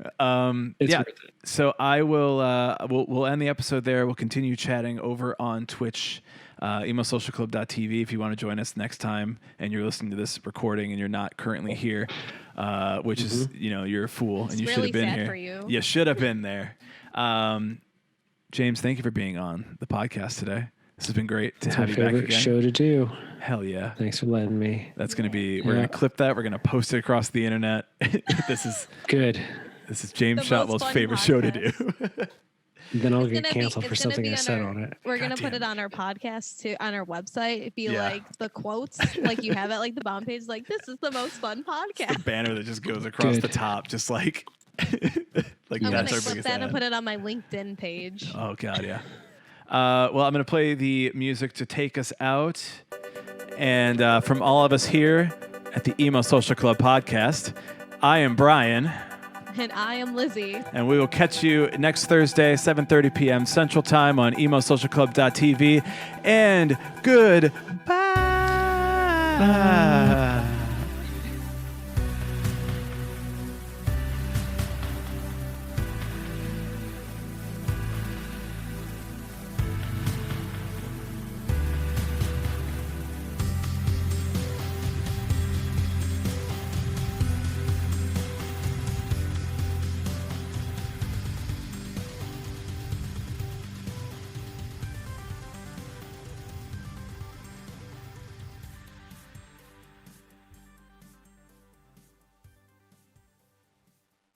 It's worth it. So I will, we'll end the episode there. We'll continue chatting over on Twitch, emosocialclub.tv if you want to join us next time and you're listening to this recording and you're not currently here, which is, you're a fool and you really should have been sad here. For you. You should have been there. James, thank you for being on the podcast today. This has been great to have you back again. Show to do. Hell yeah. Thanks for letting me. That's going to be, we're going to clip that. We're going to post it across the internet. This is good. This is James Shotwell's favorite show to do. Then I'll get canceled for something I said on it. We're going to put it on our podcast too, on our website. It'd be like the quotes, like you have it like the bomb page, like this is the most fun podcast. It's the banner that just goes across the top, just like, like I'm going to clip that and put it on my LinkedIn page. Oh God, yeah. Well, I'm going to play the music to take us out. And from all of us here at the Emo Social Club podcast, I am Brian. And I am Lizzie. And we will catch you next Thursday, 7:30 p.m. Central Time on emosocialclub.tv. And goodbye. Ah.